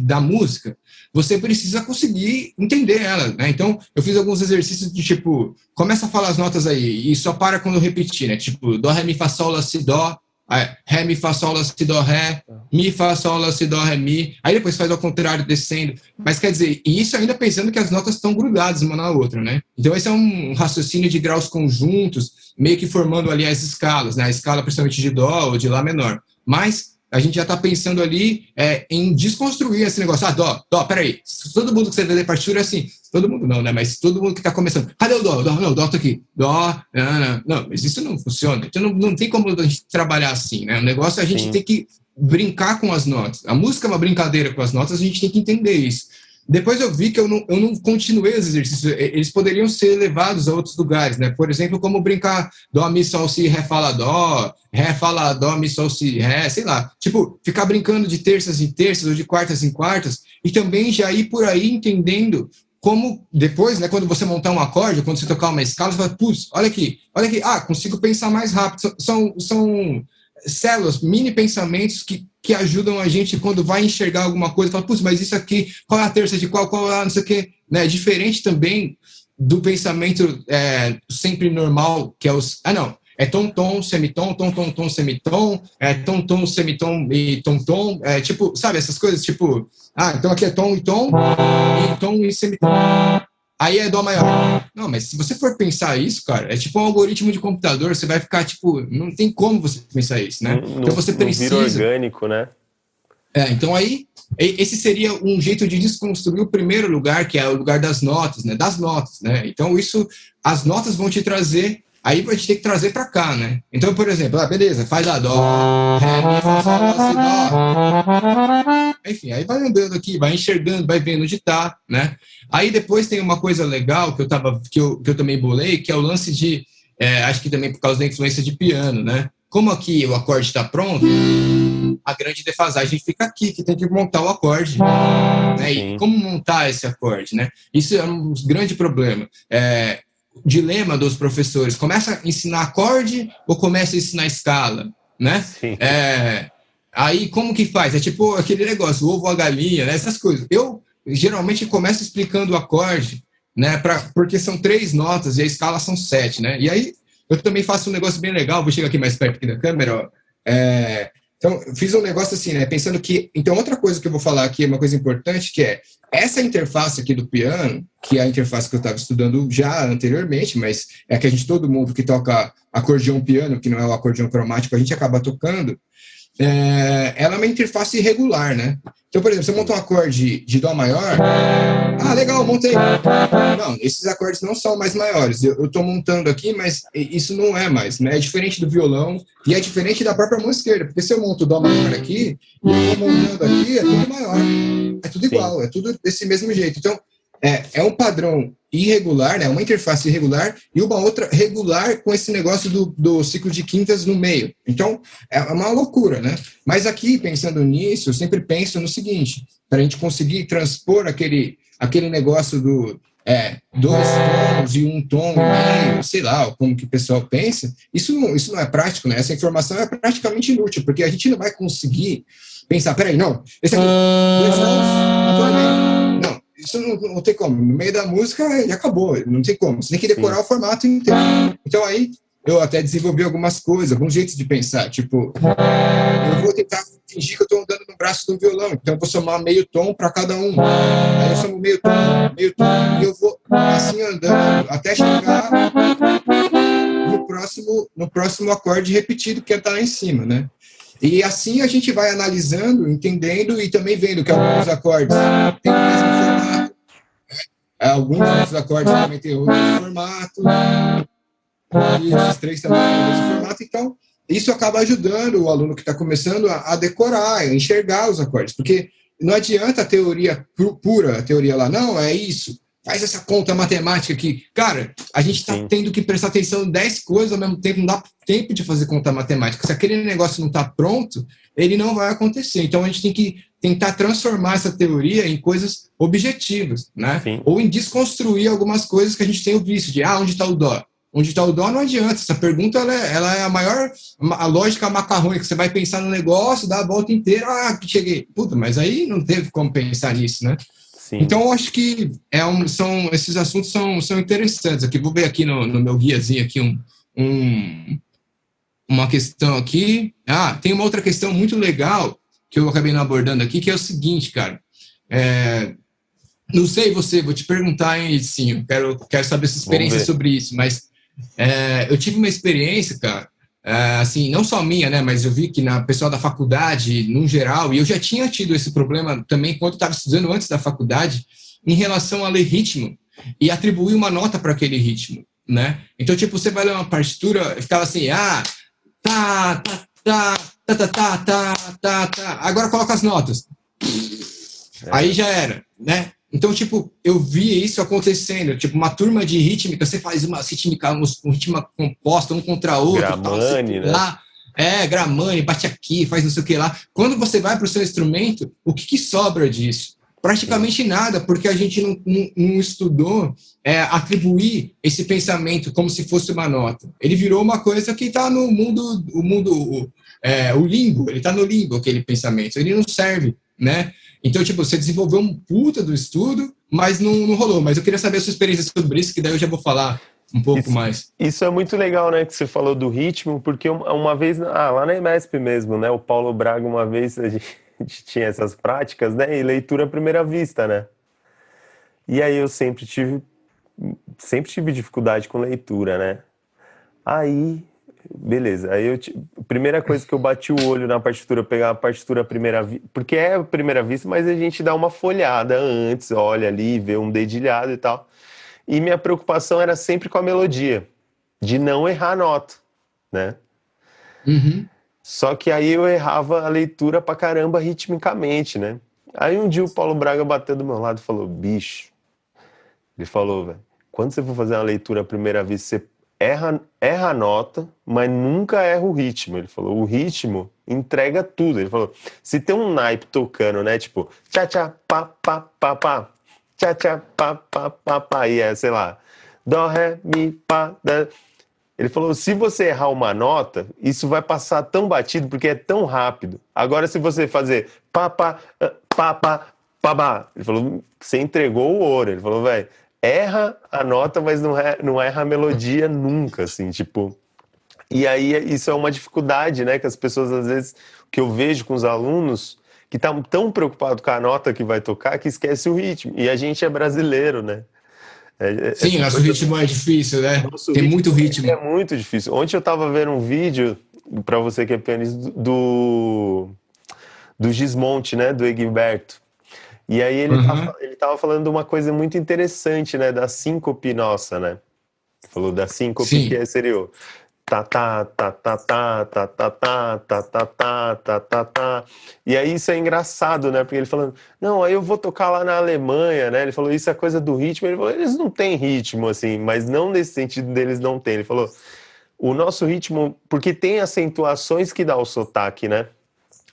da música, você precisa conseguir entender ela, né? Então, eu fiz alguns exercícios de, tipo, começa a falar as notas aí, e só para quando eu repetir, né? Tipo, dó, ré, mi, fá, sol, lá, si, dó, ré, mi, fá, sol, lá, si, dó, ré, mi, fá, sol, lá, si, dó, ré, mi, aí depois faz ao contrário, descendo. Mas, quer dizer, e isso ainda pensando que as notas estão grudadas uma na outra, né? Então, esse é um raciocínio de graus conjuntos, meio que formando ali as escalas, né? A escala principalmente de dó ou de lá menor. Mas a gente já está pensando ali em desconstruir esse negócio. Dó, peraí. Todo mundo que você vê de partitura é assim. Todo mundo não, né? Mas todo mundo que está começando. Cadê o dó? Não, o dó tá aqui. Dó, não. Mas isso não funciona. Então não tem como a gente trabalhar assim, né? O negócio é a gente tem que brincar com as notas. A música é uma brincadeira com as notas, a gente tem que entender isso. Depois eu vi que eu não continuei os exercícios, eles poderiam ser levados a outros lugares, né? Por exemplo, como brincar dó, mi, sol, si, ré, fala, dó, ré, fala, dó, mi, sol, si, ré, sei lá. Tipo, ficar brincando de terças em terças ou de quartas em quartas e também já ir por aí entendendo como depois, né, quando você montar um acorde, quando você tocar uma escala, você fala, putz, olha aqui, consigo pensar mais rápido. São células, mini pensamentos que ajudam a gente quando vai enxergar alguma coisa, fala, putz, mas isso aqui, qual é a terça de qual é a não sei o quê, né? Diferente também do pensamento sempre normal, que é os... é tom-tom, semitom, tom-tom-tom, semitom, tom-tom, semitom e tom-tom, tipo, sabe, essas coisas, tipo, então aqui é tom e tom, e tom e semitom. Aí é dó maior. Não, mas se você for pensar isso, cara, é tipo um algoritmo de computador, você vai ficar, tipo, não tem como você pensar isso, né? Então você precisa... Não vira orgânico, né? Então aí, esse seria um jeito de desconstruir o primeiro lugar, que é o lugar das notas, né? Das notas, né? Então isso, as notas vão te trazer, aí a gente tem que trazer pra cá, né? Então, por exemplo, beleza, faz a dó, ré, mi, fá, sol, lá, si, dó. Enfim, aí vai andando aqui, vai enxergando, vai vendo onde tá, né? Aí depois tem uma coisa legal que eu também bolei, que é o lance de, acho que também por causa da influência de piano, né? Como aqui o acorde está pronto, a grande defasagem fica aqui, que tem que montar o acorde, né? E como montar esse acorde, né? Isso é um grande problema. Dilema dos professores, começa a ensinar acorde ou começa a ensinar escala, né? Aí como que faz? É tipo aquele negócio, o ovo ou a galinha, né? Essas coisas. Eu geralmente começo explicando o acorde, né? Porque são 3 notas e a escala são 7, né? E aí eu também faço um negócio bem legal, vou chegar aqui mais perto aqui da câmera, ó. Então, eu fiz um negócio assim, né? Pensando que... Então, outra coisa que eu vou falar aqui é uma coisa importante, que é essa interface aqui do piano, que é a interface que eu estava estudando já anteriormente, mas é que todo mundo que toca acordeão piano, que não é o acordeão cromático, a gente acaba tocando, ela é uma interface irregular, né? Então, por exemplo, você monta um acorde de dó maior, legal, montei. Não, esses acordes não são mais maiores. Eu estou montando aqui, mas isso não é mais, né? É diferente do violão e é diferente da própria mão esquerda, porque se eu monto o dó maior aqui, e eu estou montando aqui, é tudo maior. É tudo igual, é tudo desse mesmo jeito. Então, é um padrão irregular, né? Uma interface irregular e uma outra regular com esse negócio do ciclo de quintas no meio. Então, é uma loucura, né? Mas aqui, pensando nisso, eu sempre penso no seguinte, para a gente conseguir transpor aquele negócio dois tons e um tom e meio, sei lá, como que o pessoal pensa, isso não é prático, né? Essa informação é praticamente inútil, porque a gente não vai conseguir pensar, peraí, não, esse aqui, dois tons, um tom e meio. Não, isso não tem como. No meio da música, ele acabou, não tem como. Você tem que decorar o formato inteiro. Então aí, eu até desenvolvi algumas coisas, alguns jeitos de pensar, tipo, eu vou tentar fingir que eu estou andando no braço do violão, então eu vou somar meio tom para cada um. Aí eu somo meio tom, e eu vou assim andando até chegar no próximo acorde repetido que está lá em cima, né? E assim a gente vai analisando, entendendo e também vendo que alguns acordes têm o mesmo formato, alguns outros acordes também têm outro formato, e esses três também têm o mesmo formato, então isso acaba ajudando o aluno que está começando a decorar, a enxergar os acordes, porque não adianta a teoria pura, a teoria lá, não, é isso, faz essa conta matemática aqui. Cara, a gente está tendo que prestar atenção em 10 coisas ao mesmo tempo, não dá tempo de fazer conta matemática. Se aquele negócio não está pronto, ele não vai acontecer. Então a gente tem que tentar transformar essa teoria em coisas objetivas, né? Sim. Ou em desconstruir algumas coisas que a gente tem visto, de onde está o dó? Onde está o dó não adianta. Essa pergunta ela é a lógica macarrônica, que você vai pensar no negócio, dá a volta inteira, que cheguei. Puta, mas aí não teve como pensar nisso, né? Sim. Então, eu acho que esses assuntos são interessantes. Aqui, vou ver aqui no meu guiazinho aqui uma questão aqui. Tem uma outra questão muito legal que eu acabei não abordando aqui, que é o seguinte, cara. Não sei você, vou te perguntar, hein, Edicinho, quero saber sua experiência sobre isso, mas eu tive uma experiência, cara, assim, não só minha, né, mas eu vi que na pessoal da faculdade, no geral, e eu já tinha tido esse problema também quando estava estudando antes da faculdade, em relação a ler ritmo e atribuir uma nota para aquele ritmo, né? Então, tipo, você vai ler uma partitura e ficava assim, tá, agora coloca as notas. Aí já era, né? Então, tipo, eu vi isso acontecendo. Tipo, uma turma de rítmica, você faz uma rítmica composta, um contra outro. Gramane, tal, lá. Gramane, bate aqui, faz não sei o que lá. Quando você vai para o seu instrumento, o que sobra disso? Praticamente nada, porque a gente não estudou atribuir esse pensamento como se fosse uma nota. Ele virou uma coisa que está no mundo, o limbo. Ele está no limbo, aquele pensamento. Ele não serve, né? Então, tipo, você desenvolveu um puta do estudo, mas não rolou. Mas eu queria saber a sua experiência sobre isso, que daí eu já vou falar um pouco mais. Isso é muito legal, né, que você falou do ritmo, porque uma vez, lá na EMESP mesmo, né, o Paulo Braga, uma vez a gente tinha essas práticas, né, e leitura à primeira vista, né. E aí eu sempre tive dificuldade com leitura, né. Aí... Beleza, aí a primeira coisa que eu bati o olho na partitura, eu pegar a partitura à primeira vista, porque é a primeira vista, mas a gente dá uma folhada antes, olha ali, vê um dedilhado e tal. E minha preocupação era sempre com a melodia, de não errar a nota, né? Uhum. Só que aí eu errava a leitura pra caramba ritmicamente, né? Aí um dia o Paulo Braga bateu do meu lado e falou, bicho, ele falou, velho, quando você for fazer uma leitura à primeira vista, você erra a nota, mas nunca erra o ritmo. Ele falou, o ritmo entrega tudo. Ele falou, se tem um naipe tocando, né, tipo, tchá-tchá, pá, pá, pá, pá, tchá-tchá, pá, pá, pá, pá, e sei lá, dó, ré, mi, pá, dá. Ele falou, se você errar uma nota, isso vai passar tão batido, porque é tão rápido. Agora, se você fazer pá, pá, pá, pá, pá, pá, ele falou, você entregou o ouro. Ele falou, velho, erra a nota, mas não erra a melodia nunca, assim, tipo... E aí, isso é uma dificuldade, né, que as pessoas, às vezes, que eu vejo com os alunos, que estão tão preocupados com a nota que vai tocar, que esquece o ritmo. E a gente é brasileiro, né? Sim, nosso ritmo é difícil, né? Tem muito ritmo. É muito difícil. Ontem eu estava vendo um vídeo, para você que é pianista, do Gismonti, né, do Egberto. E aí ele tava falando de uma coisa muito interessante, né, da síncope nossa, né? Falou da síncope. Sim. Que seria o tá tá tá tá tá tá tá tá tá tá tá tá tá tá. E aí isso é engraçado, né? Porque ele falando, não, aí eu vou tocar lá na Alemanha, né? Ele falou, isso é coisa do ritmo. Ele falou, eles não têm ritmo, assim, mas não nesse sentido deles não têm. Ele falou, o nosso ritmo, porque tem acentuações que dá o sotaque, né?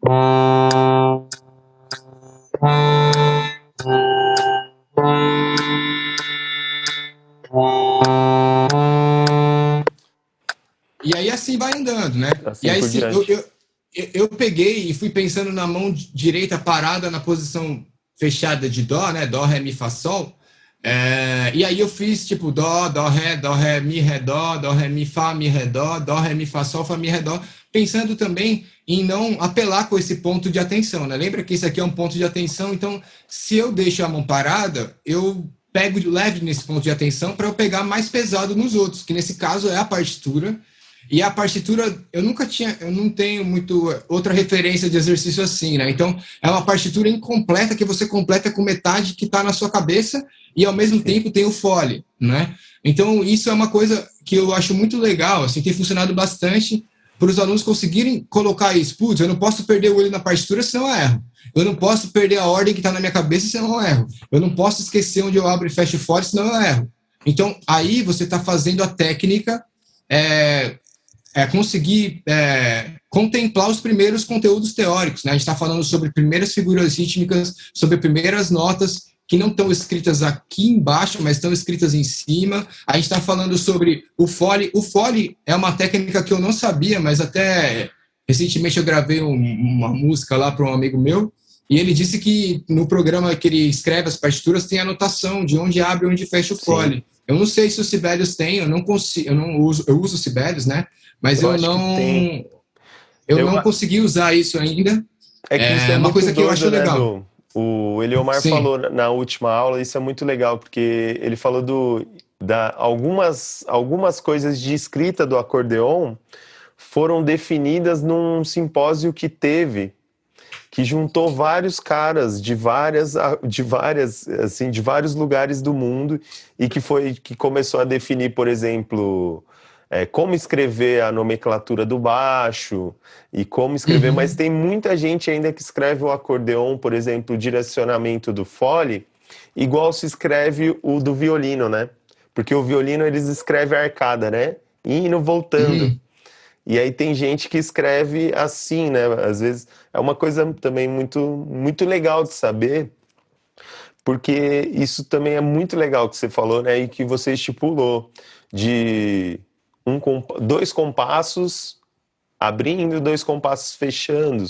E aí assim vai andando, né? Assim E aí por sim, diante. eu peguei e fui pensando na mão direita parada na posição fechada de dó, né? Dó, ré, mi, fá, sol. E aí eu fiz tipo dó, ré, mi, ré, dó, ré, mi, ré, dó, ré, mi, fá, sol, fá, mi, ré, dó, pensando também em não apelar com esse ponto de atenção, né? Lembra que isso aqui é um ponto de atenção, então se eu deixo a mão parada, eu pego leve nesse ponto de atenção para eu pegar mais pesado nos outros, que nesse caso é a partitura. E a partitura, eu não tenho muito outra referência de exercício assim, né? Então, é uma partitura incompleta que você completa com metade que está na sua cabeça e ao mesmo Sim. tempo tem o fole, né? Então, isso é uma coisa que eu acho muito legal, assim, tem funcionado bastante para os alunos conseguirem colocar isso. Putz, eu não posso perder o olho na partitura, senão eu erro. Eu não posso perder a ordem que está na minha cabeça, senão eu erro. Eu não posso esquecer onde eu abro e fecho o fole, senão eu erro. Então, aí você está fazendo a técnica conseguir contemplar os primeiros conteúdos teóricos. Né? A gente está falando sobre primeiras figuras rítmicas, sobre primeiras notas que não estão escritas aqui embaixo, mas estão escritas em cima. A gente está falando sobre o fole. O fole é uma técnica que eu não sabia, mas até recentemente eu gravei uma música lá para um amigo meu, e ele disse que no programa que ele escreve as partituras tem anotação de onde abre e onde fecha o fole. Sim. Eu não sei se os Sibelius têm, eu não uso, eu uso Sibelius, né? Mas Eu acho que tem. eu não consegui usar isso ainda. É que isso é uma muito coisa que eu doido, acho né, legal. O Eliomar Sim. falou na última aula, isso é muito legal, porque ele falou algumas coisas de escrita do acordeon foram definidas num simpósio que teve, que juntou vários caras de vários lugares do mundo e que começou a definir, por exemplo, como escrever a nomenclatura do baixo e como escrever, mas tem muita gente ainda que escreve o acordeon, por exemplo, o direcionamento do fole, igual se escreve o do violino, né? Porque o violino eles escrevem a arcada, né? Indo, voltando. E aí tem gente que escreve assim, né? Às vezes é uma coisa também muito, muito legal de saber, porque isso também é muito legal que você falou, né? E que você estipulou de dois compassos abrindo, dois compassos fechando.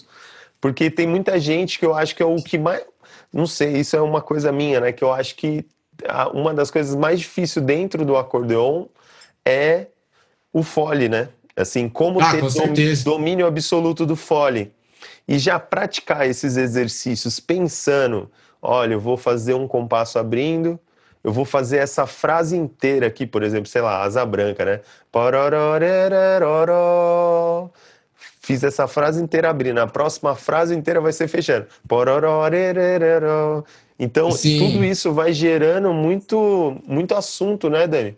Porque tem muita gente que eu acho que é o que mais... Não sei, isso é uma coisa minha, né? Que eu acho que uma das coisas mais difíceis dentro do acordeon é o fole, né? Assim, como ter com certeza. domínio absoluto do fole. E já praticar esses exercícios pensando, olha, eu vou fazer um compasso abrindo, eu vou fazer essa frase inteira aqui, por exemplo, sei lá, asa branca, né? Fiz essa frase inteira abrindo, a próxima frase inteira vai ser fechando. Então, tudo Sim. isso vai gerando muito, muito assunto, né, Dani?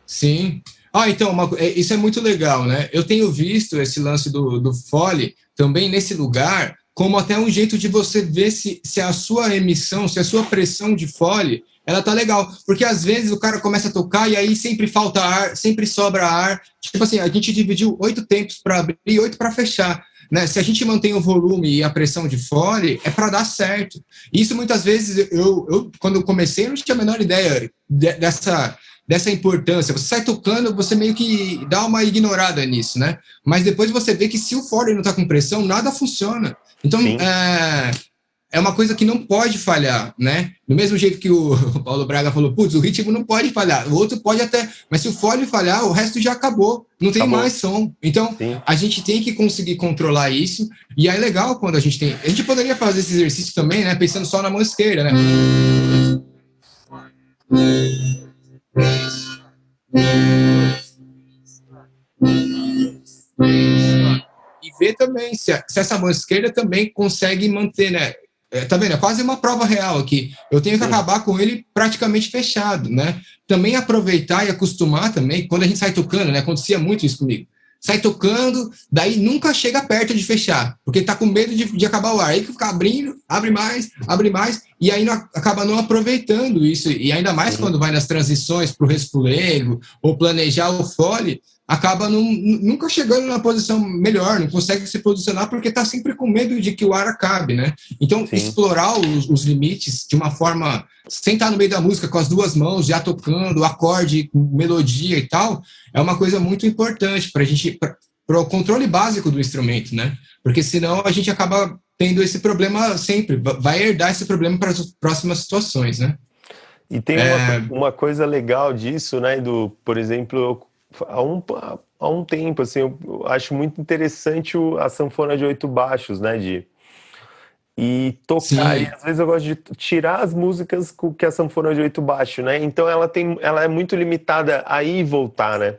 Sim. Então, isso é muito legal, né? Eu tenho visto esse lance do fole também nesse lugar como até um jeito de você ver se a sua emissão, se a sua pressão de fole, ela tá legal. Porque às vezes o cara começa a tocar e aí sempre falta ar, sempre sobra ar. Tipo assim, a gente dividiu 8 tempos para abrir e 8 para fechar. Né? Se a gente mantém o volume e a pressão de fole, é para dar certo. Isso muitas vezes, quando eu comecei, eu não tinha a menor ideia dessa importância. Você sai tocando, você meio que dá uma ignorada nisso, né? Mas depois você vê que se o fole não está com pressão, nada funciona. Então, é uma coisa que não pode falhar, né? Do mesmo jeito que o Paulo Braga falou, putz, o ritmo não pode falhar, o outro pode até, mas se o fole falhar, o resto já acabou, não tem mais som. Então, a gente tem que conseguir controlar isso, e é legal quando a gente poderia fazer esse exercício também, né? Pensando só na mão esquerda, né? E ver também se essa mão esquerda também consegue manter, né? Tá vendo? É quase uma prova real aqui. Eu tenho que acabar com ele praticamente fechado, né? Também aproveitar e acostumar também, quando a gente sai tocando, né? Acontecia muito isso comigo. Sai tocando, daí nunca chega perto de fechar, porque tá com medo de acabar o ar. Aí que fica abrindo, abre mais, e aí acaba não aproveitando isso, e ainda mais quando vai nas transições para o resfolego, ou planejar o fole, acaba nunca chegando na posição melhor, não consegue se posicionar porque está sempre com medo de que o ar acabe, né? Então, explorar os limites de uma forma, sem estar no meio da música, com as duas mãos, já tocando, acorde, melodia e tal, é uma coisa muito importante para a gente, para o controle básico do instrumento, né? Porque senão a gente acaba tendo esse problema sempre, vai herdar esse problema para as próximas situações, né? E tem uma coisa legal disso, né, por exemplo, há um tempo, assim, eu acho muito interessante a sanfona de 8 baixos, né, e tocar, e às vezes eu gosto de tirar as músicas que a sanfona de 8 baixos, né, então ela é muito limitada a ir e voltar, né,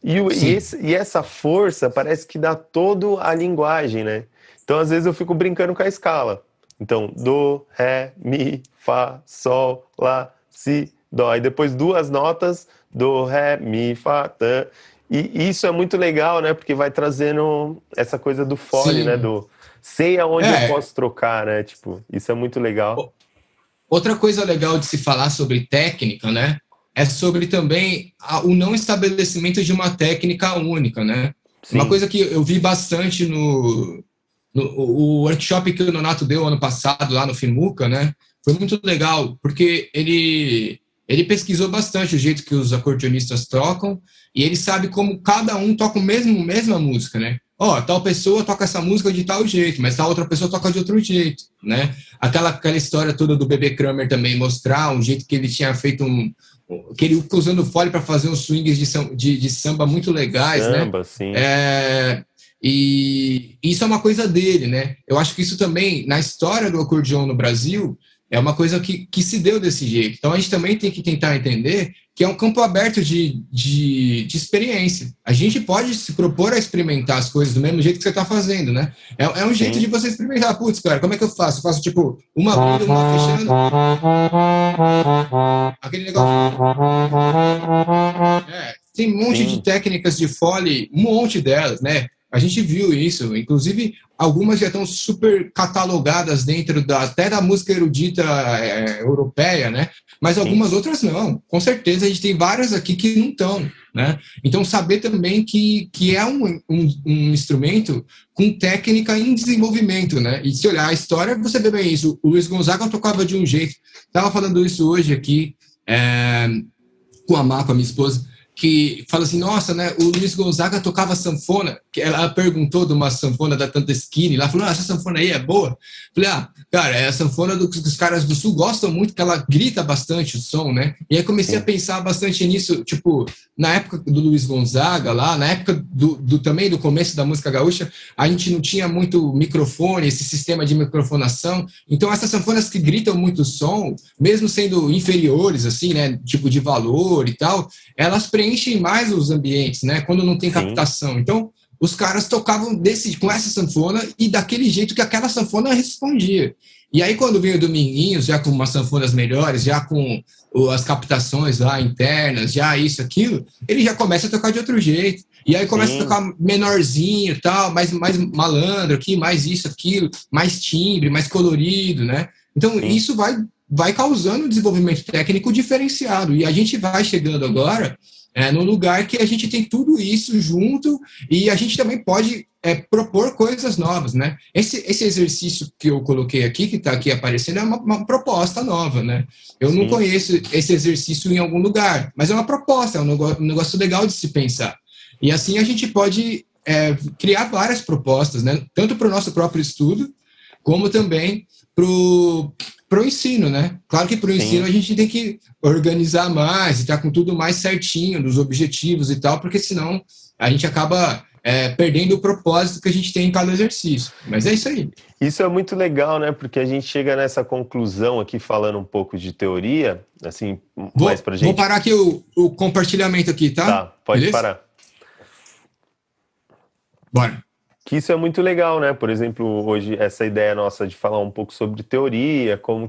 e essa força parece que dá toda a linguagem, né, então às vezes eu fico brincando com a escala, então, do, ré, mi, fá, sol, lá, si, dó, aí depois 2 notas, do, ré, mi, fá, tã. E isso é muito legal, né? Porque vai trazendo essa coisa do fole, né? Do sei aonde eu posso trocar, né? Tipo, isso é muito legal. Outra coisa legal de se falar sobre técnica, né? É sobre também o não estabelecimento de uma técnica única, né? Sim. Uma coisa que eu vi bastante o workshop que o Nonato deu ano passado lá no FIMUCA, né? Foi muito legal, porque ele pesquisou bastante o jeito que os acordeonistas tocam e ele sabe como cada um toca mesma música, né? Tal pessoa toca essa música de tal jeito, mas tal outra pessoa toca de outro jeito, né? Aquela história toda do Bebê Kramer também, mostrar um jeito que ele tinha feito que ele usando fole para fazer uns swings de samba muito legais, samba, né? Sim. E isso é uma coisa dele, né? Eu acho que isso também, na história do acordeon no Brasil, é uma coisa que se deu desse jeito. Então a gente também tem que tentar entender que é um campo aberto de experiência. A gente pode se propor a experimentar as coisas do mesmo jeito que você está fazendo, né? É um jeito de você experimentar. Putz, cara, como é que eu faço? Eu faço tipo uma abrindo, uma fechando. Aquele negócio. Tem um monte de técnicas de fole, um monte delas, né? A gente viu isso, inclusive algumas já estão super catalogadas dentro até da música erudita europeia, né? Mas algumas outras não. Com certeza a gente tem várias aqui que não estão, né? Então saber também que é um instrumento com técnica em desenvolvimento, né? E se olhar a história, você vê bem isso. O Luiz Gonzaga tocava de um jeito. Estava falando isso hoje aqui com a Má, com a minha esposa, que fala assim, nossa, né, o Luiz Gonzaga tocava sanfona, que ela perguntou de uma sanfona da Tanta Skinny, ela falou, essa sanfona aí é boa? Falei, cara, é a sanfona que os caras do Sul gostam muito, que ela grita bastante o som, né, e aí comecei a pensar bastante nisso, tipo, na época do Luiz Gonzaga lá, na época também do começo da música gaúcha, a gente não tinha muito microfone, esse sistema de microfonação, então essas sanfonas que gritam muito som, mesmo sendo inferiores, assim, né, tipo de valor e tal, elas preenchem mais os ambientes, né? Quando não tem captação. Então, os caras tocavam com essa sanfona e daquele jeito que aquela sanfona respondia. E aí, quando veio o Dominguinhos, já com umas sanfonas melhores, já com as captações lá internas, já isso, aquilo, ele já começa a tocar de outro jeito. E aí começa a tocar menorzinho, tal, mais malandro aqui, mais isso, aquilo, mais timbre, mais colorido, né? Então, isso vai causando um desenvolvimento técnico diferenciado. E a gente vai chegando agora num lugar que a gente tem tudo isso junto e a gente também pode propor coisas novas, né? Esse exercício que eu coloquei aqui, que está aqui aparecendo, é uma proposta nova, né? Eu não conheço esse exercício em algum lugar, mas é uma proposta, é um negócio legal de se pensar. E assim a gente pode criar várias propostas, né? Tanto para o nosso próprio estudo, como também para o ensino, né? Claro que para o ensino a gente tem que organizar mais e estar com tudo mais certinho, dos objetivos e tal, porque senão a gente acaba perdendo o propósito que a gente tem em cada exercício. Mas é isso aí. Isso é muito legal, né? Porque a gente chega nessa conclusão aqui, falando um pouco de teoria, assim, mais pra gente... Vou parar aqui o compartilhamento aqui, tá? Tá, pode Beleza? parar. Bora. Que isso é muito legal, né? Por exemplo, hoje essa ideia nossa de falar um pouco sobre teoria, como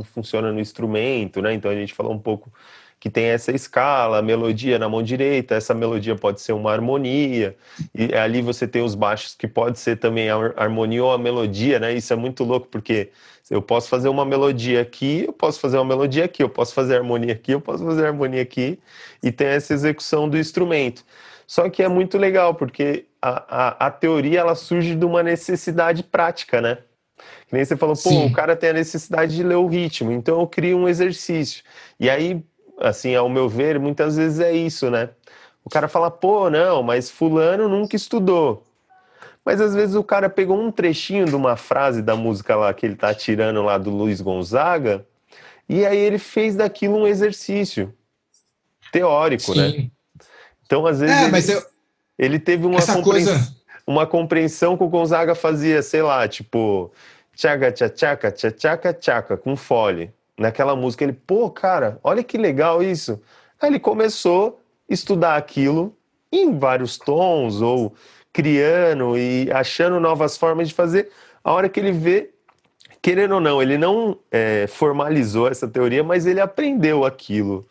funciona no instrumento, né? Então a gente falou um pouco que tem essa escala, a melodia na mão direita, essa melodia pode ser uma harmonia, e ali você tem os baixos que pode ser também a harmonia ou a melodia, né? Isso é muito louco, porque Eu posso fazer uma melodia aqui, eu posso fazer uma melodia aqui, eu posso fazer harmonia aqui, eu posso fazer harmonia aqui, e tem essa execução do instrumento. Só que é muito legal, porque a teoria ela surge de uma necessidade prática, né? Que nem você falou, pô, o Sim. cara tem a necessidade de ler o ritmo, então eu crio um exercício. E aí, assim, ao meu ver, muitas vezes é isso, né? O cara fala, pô, não, mas fulano nunca estudou. Mas às vezes o cara pegou um trechinho de uma frase da música lá que ele tá tirando lá do Luiz Gonzaga, e aí ele fez daquilo um exercício teórico, né? Sim. Então, às vezes, É, mas ele teve essa coisa. uma compreensão que o Gonzaga fazia, sei lá, tipo, tchaca, tchaca, tchaca, tchaca, com fole. Naquela música, ele, pô, cara, olha que legal isso. Aí ele começou a estudar aquilo em vários tons, ou criando e achando novas formas de fazer. A hora que ele vê, querendo ou não, ele não formalizou essa teoria, mas ele aprendeu aquilo,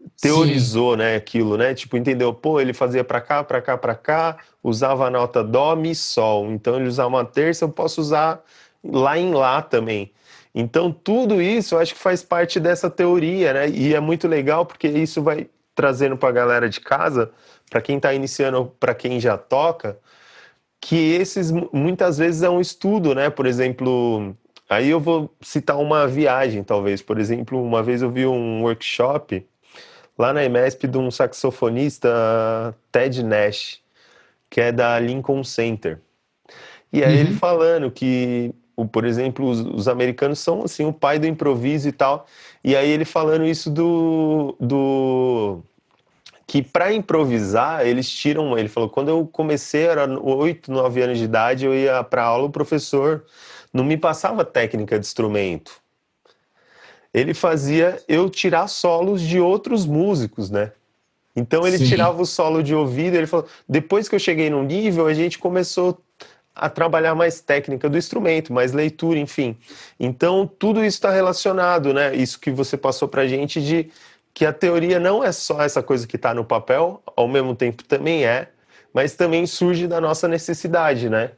Sim. teorizou, né, aquilo, né? Tipo, entendeu? Pô, ele fazia pra cá, pra cá, pra cá, usava a nota dó, mi, sol. Então ele usava uma terça, eu posso usar lá em lá também. Então tudo isso eu acho que faz parte dessa teoria, né? E é muito legal porque isso vai trazendo pra galera de casa, pra quem tá iniciando, pra quem já toca, que esses muitas vezes é um estudo, né? Por exemplo, aí eu vou citar uma viagem, talvez. Por exemplo, uma vez eu vi um workshop lá na EMESP de um saxofonista, Ted Nash, que é da Lincoln Center. E aí ele Uhum. falando que, por exemplo, os americanos são assim o pai do improviso e tal. E aí ele falando isso do que para improvisar eles tiram. Ele falou, quando eu comecei era 8, 9 anos de idade, eu ia para aula, o professor não me passava técnica de instrumento. Ele fazia eu tirar solos de outros músicos, né? Então ele Sim. tirava o solo de ouvido, ele falou, depois que eu cheguei num nível, a gente começou a trabalhar mais técnica do instrumento, mais leitura, enfim. Então tudo isso está relacionado, né? Isso que você passou pra gente de que a teoria não é só essa coisa que está no papel, ao mesmo tempo também é, mas também surge da nossa necessidade, né?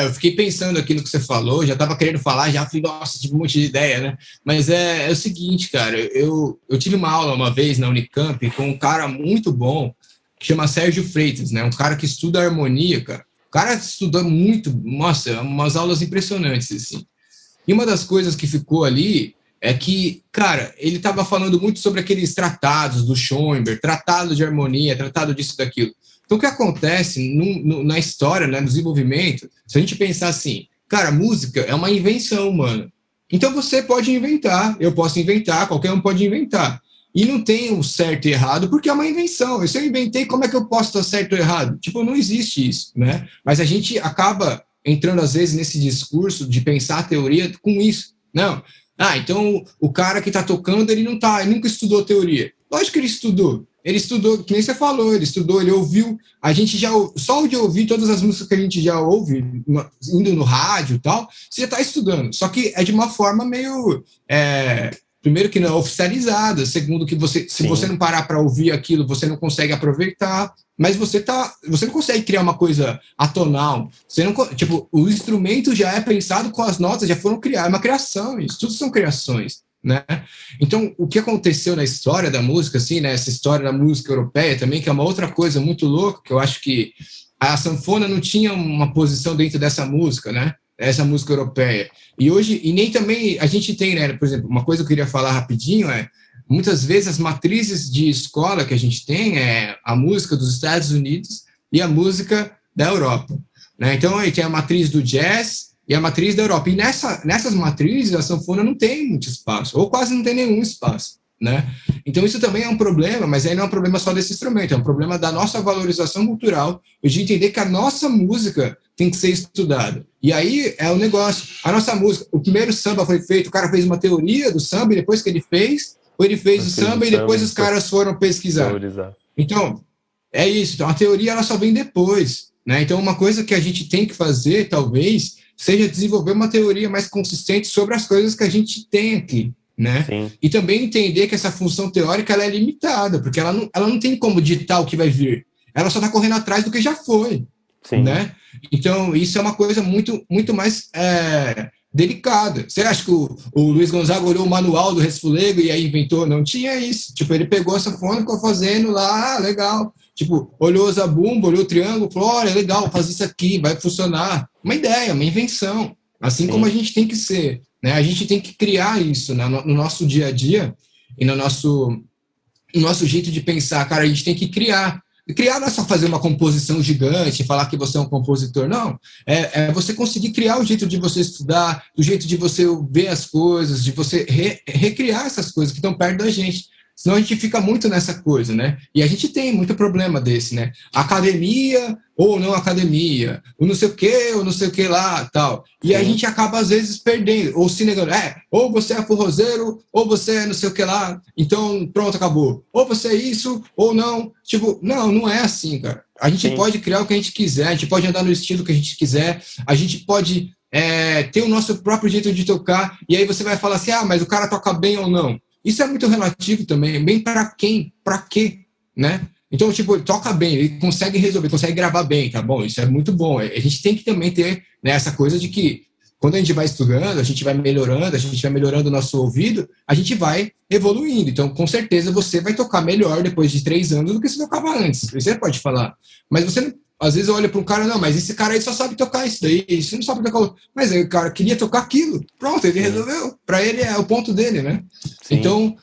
Eu fiquei pensando aqui no que você falou, já estava querendo falar, já falei, nossa, tive um monte de ideia, né? Mas é o seguinte, cara, eu tive uma aula uma vez na Unicamp com um cara muito bom, que chama Sérgio Freitas, né? Um cara que estuda harmonia, cara. O cara estudou muito, nossa, umas aulas impressionantes, assim. E uma das coisas que ficou ali é que, cara, ele estava falando muito sobre aqueles tratados do Schoenberg, tratado de harmonia, tratado disso e daquilo. Então, o que acontece na história, né, no desenvolvimento, se a gente pensar assim, cara, música é uma invenção humana. Então, você pode inventar, eu posso inventar, qualquer um pode inventar. E não tem o certo e errado, porque é uma invenção. Se eu inventei, como é que eu posso estar certo ou errado? Tipo, não existe isso, né? Mas a gente acaba entrando, às vezes, nesse discurso de pensar a teoria com isso. Não. Então o cara que está tocando, ele não tá, ele nunca estudou teoria. Lógico que ele estudou. Ele estudou, que nem você falou, ele estudou, ele ouviu. A gente já, só de ouvir todas as músicas que a gente já ouve, indo no rádio e tal, você já está estudando. Só que é de uma forma meio. Primeiro, que não é oficializada. Segundo, que se você Sim, não parar para ouvir aquilo, você não consegue aproveitar. Mas você não consegue criar uma coisa atonal. Você não, tipo, o instrumento já é pensado com as notas, já foram criadas, é uma criação, isso tudo são criações, né? Então, o que aconteceu na história da música, assim, né, essa história da música europeia também, que é uma outra coisa muito louca, que eu acho que a sanfona não tinha uma posição dentro dessa música, né? Essa música europeia. E hoje, e nem também a gente tem, né, por exemplo, uma coisa que eu queria falar rapidinho é muitas vezes as matrizes de escola que a gente tem é a música dos Estados Unidos e a música da Europa, né? Então aí tem a matriz do jazz e a matriz da Europa. E nessas matrizes a sanfona não tem muito espaço, ou quase não tem nenhum espaço, né? Então isso também é um problema, mas aí não é um problema só desse instrumento, é um problema da nossa valorização cultural, de entender que a nossa música tem que ser estudada. E aí é o negócio. A nossa música, o primeiro samba foi feito, o cara fez uma teoria do samba e depois que ele fez, ou ele fez eu o fiz o samba e samba depois e os depois caras foram pesquisar. teorizar. Então, é isso. Então, a teoria ela só vem depois, né? Então, uma coisa que a gente tem que fazer, talvez, seja desenvolver uma teoria mais consistente sobre as coisas que a gente tem aqui, né? Sim, E também entender que essa função teórica ela é limitada, porque ela não tem como ditar o que vai vir. Ela só está correndo atrás do que já foi, sim. né? Então, isso é uma coisa muito, muito mais delicada. Você acha que o Luiz Gonzaga olhou o manual do Resfolego e aí inventou? Não tinha isso. Tipo, ele pegou a sanfona e ficou fazendo lá, legal. Tipo, olhou o zabumba, olhou o triângulo, falou, olha, legal, vou fazer isso aqui, vai funcionar. Uma ideia, uma invenção. Assim como a gente tem que ser, né? A gente tem que criar isso, né? No nosso dia a dia e no nosso jeito de pensar. Cara, a gente tem que criar. E criar não é só fazer uma composição gigante, falar que você é um compositor, não. É você conseguir criar o jeito de você estudar, o jeito de você ver as coisas, de você recriar essas coisas que estão perto da gente. Senão a gente fica muito nessa coisa, né? E a gente tem muito problema desse, né? Academia ou não academia, ou não sei o que, ou não sei o que lá, tal. E a gente acaba, às vezes, perdendo, ou se negando. Ou você é forrozeiro, ou você é não sei o que lá, então pronto, acabou. Ou você é isso, ou não. Tipo, não é assim, cara. A gente pode criar o que a gente quiser, a gente pode andar no estilo que a gente quiser, a gente pode ter o nosso próprio jeito de tocar, e aí você vai falar assim, mas o cara toca bem ou não. Isso é muito relativo também, bem para quem, para quê, né? Então, tipo, ele toca bem, ele consegue resolver, consegue gravar bem, tá bom? Isso é muito bom. A gente tem que também ter, né, essa coisa de que quando a gente vai estudando, a gente vai melhorando o nosso ouvido, a gente vai evoluindo. Então, com certeza, você vai tocar melhor depois de 3 anos do que você tocava antes. Você pode falar. Mas você não, às vezes olha para um cara, não, mas esse cara aí só sabe tocar isso daí, isso não sabe tocar outro. Mas aí o cara queria tocar aquilo. Pronto, ele resolveu. Para ele é o ponto dele, né? Sim. Então,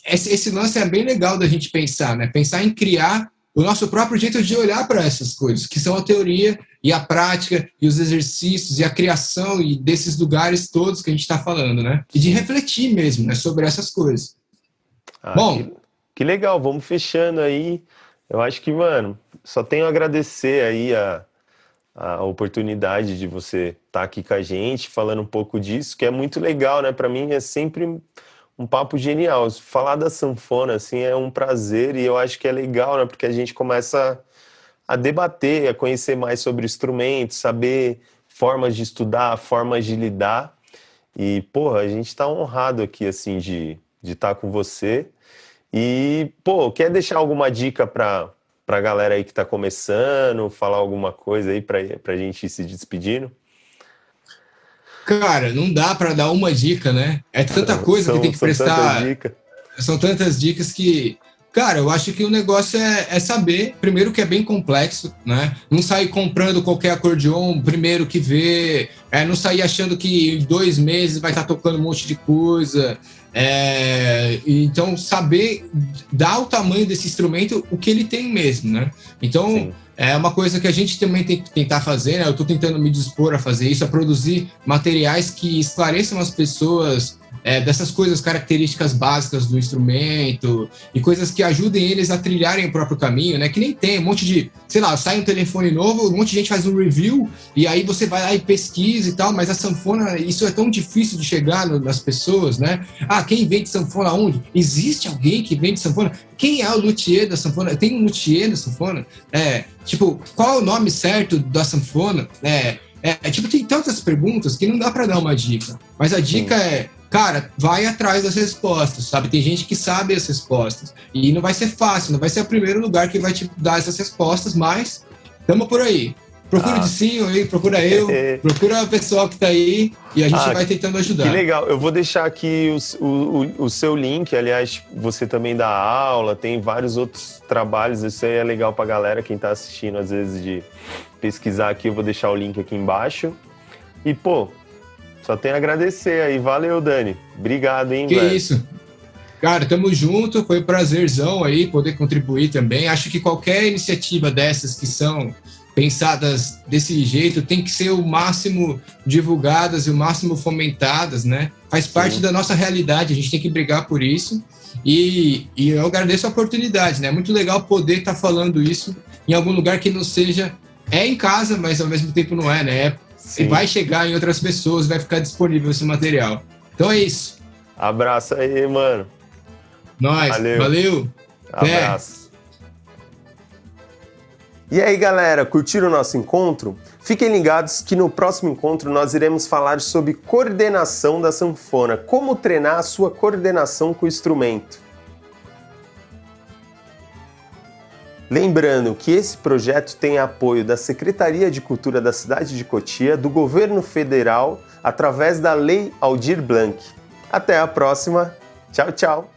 esse lance é bem legal da gente pensar, né? Pensar em criar o nosso próprio jeito de olhar para essas coisas, que são a teoria e a prática e os exercícios e a criação e desses lugares todos que a gente está falando, né? E de refletir mesmo, né, sobre essas coisas. Bom, que legal, vamos fechando aí. Eu acho que, mano, só tenho a agradecer aí a oportunidade de você estar aqui com a gente, falando um pouco disso, que é muito legal, né? Para mim é sempre um papo genial. Falar da sanfona, assim, é um prazer e eu acho que é legal, né? Porque a gente começa a debater, a conhecer mais sobre instrumentos, saber formas de estudar, formas de lidar. E, porra, a gente tá honrado aqui, assim, de estar com você. E, pô, quer deixar alguma dica pra galera aí que tá começando, falar alguma coisa aí pra gente ir se despedindo? Cara, não dá para dar uma dica, né? É tanta coisa que tem que prestar. São tantas dicas que, cara, eu acho que o negócio é saber, primeiro, que é bem complexo, né? Não sair comprando qualquer acordeon, primeiro que vê, não sair achando que em 2 meses vai estar tocando um monte de coisa. Então, saber dar o tamanho desse instrumento, o que ele tem mesmo, né? Então, sim, é uma coisa que a gente também tem que tentar fazer, né? Eu estou tentando me dispor a fazer isso, a produzir materiais que esclareçam as pessoas dessas coisas, características básicas do instrumento e coisas que ajudem eles a trilharem o próprio caminho, né? Que nem tem um monte de, sei lá, sai um telefone novo, um monte de gente faz um review e aí você vai lá e pesquisa e tal, mas a sanfona, isso é tão difícil de chegar nas pessoas, né? Quem vende sanfona onde? Existe alguém que vende sanfona? Quem é o luthier da sanfona? Tem um luthier da sanfona? Tipo, qual é o nome certo da sanfona? Tipo, tem tantas perguntas que não dá para dar uma dica. Mas a dica cara, vai atrás das respostas, sabe? Tem gente que sabe as respostas. E não vai ser fácil, não vai ser o primeiro lugar que vai te dar essas respostas, mas estamos por aí. Procura o Dicinho aí, procura eu, procura o pessoal que tá aí e a gente vai tentando ajudar. Que legal. Eu vou deixar aqui o seu link, aliás, você também dá aula, tem vários outros trabalhos, isso aí é legal pra galera, quem tá assistindo, às vezes, de pesquisar aqui, eu vou deixar o link aqui embaixo. E, pô, só tenho a agradecer aí. Valeu, Dani. Obrigado, hein, velho. Que isso. Cara, tamo junto. Foi um prazerzão aí poder contribuir também. Acho que qualquer iniciativa dessas que são pensadas desse jeito tem que ser o máximo divulgadas e o máximo fomentadas, né? Faz parte da nossa realidade. A gente tem que brigar por isso. E eu agradeço a oportunidade, né? É muito legal poder estar falando isso em algum lugar que não seja... em casa, mas ao mesmo tempo não é, né? Vai chegar em outras pessoas, vai ficar disponível esse material. Então é isso. Abraço aí, mano. Nós. Valeu. Abraço. E aí, galera, curtiram o nosso encontro? Fiquem ligados que no próximo encontro nós iremos falar sobre coordenação da sanfona, como treinar a sua coordenação com o instrumento. Lembrando que esse projeto tem apoio da Secretaria de Cultura da cidade de Cotia, do Governo Federal, através da Lei Aldir Blanc. Até a próxima. Tchau, tchau.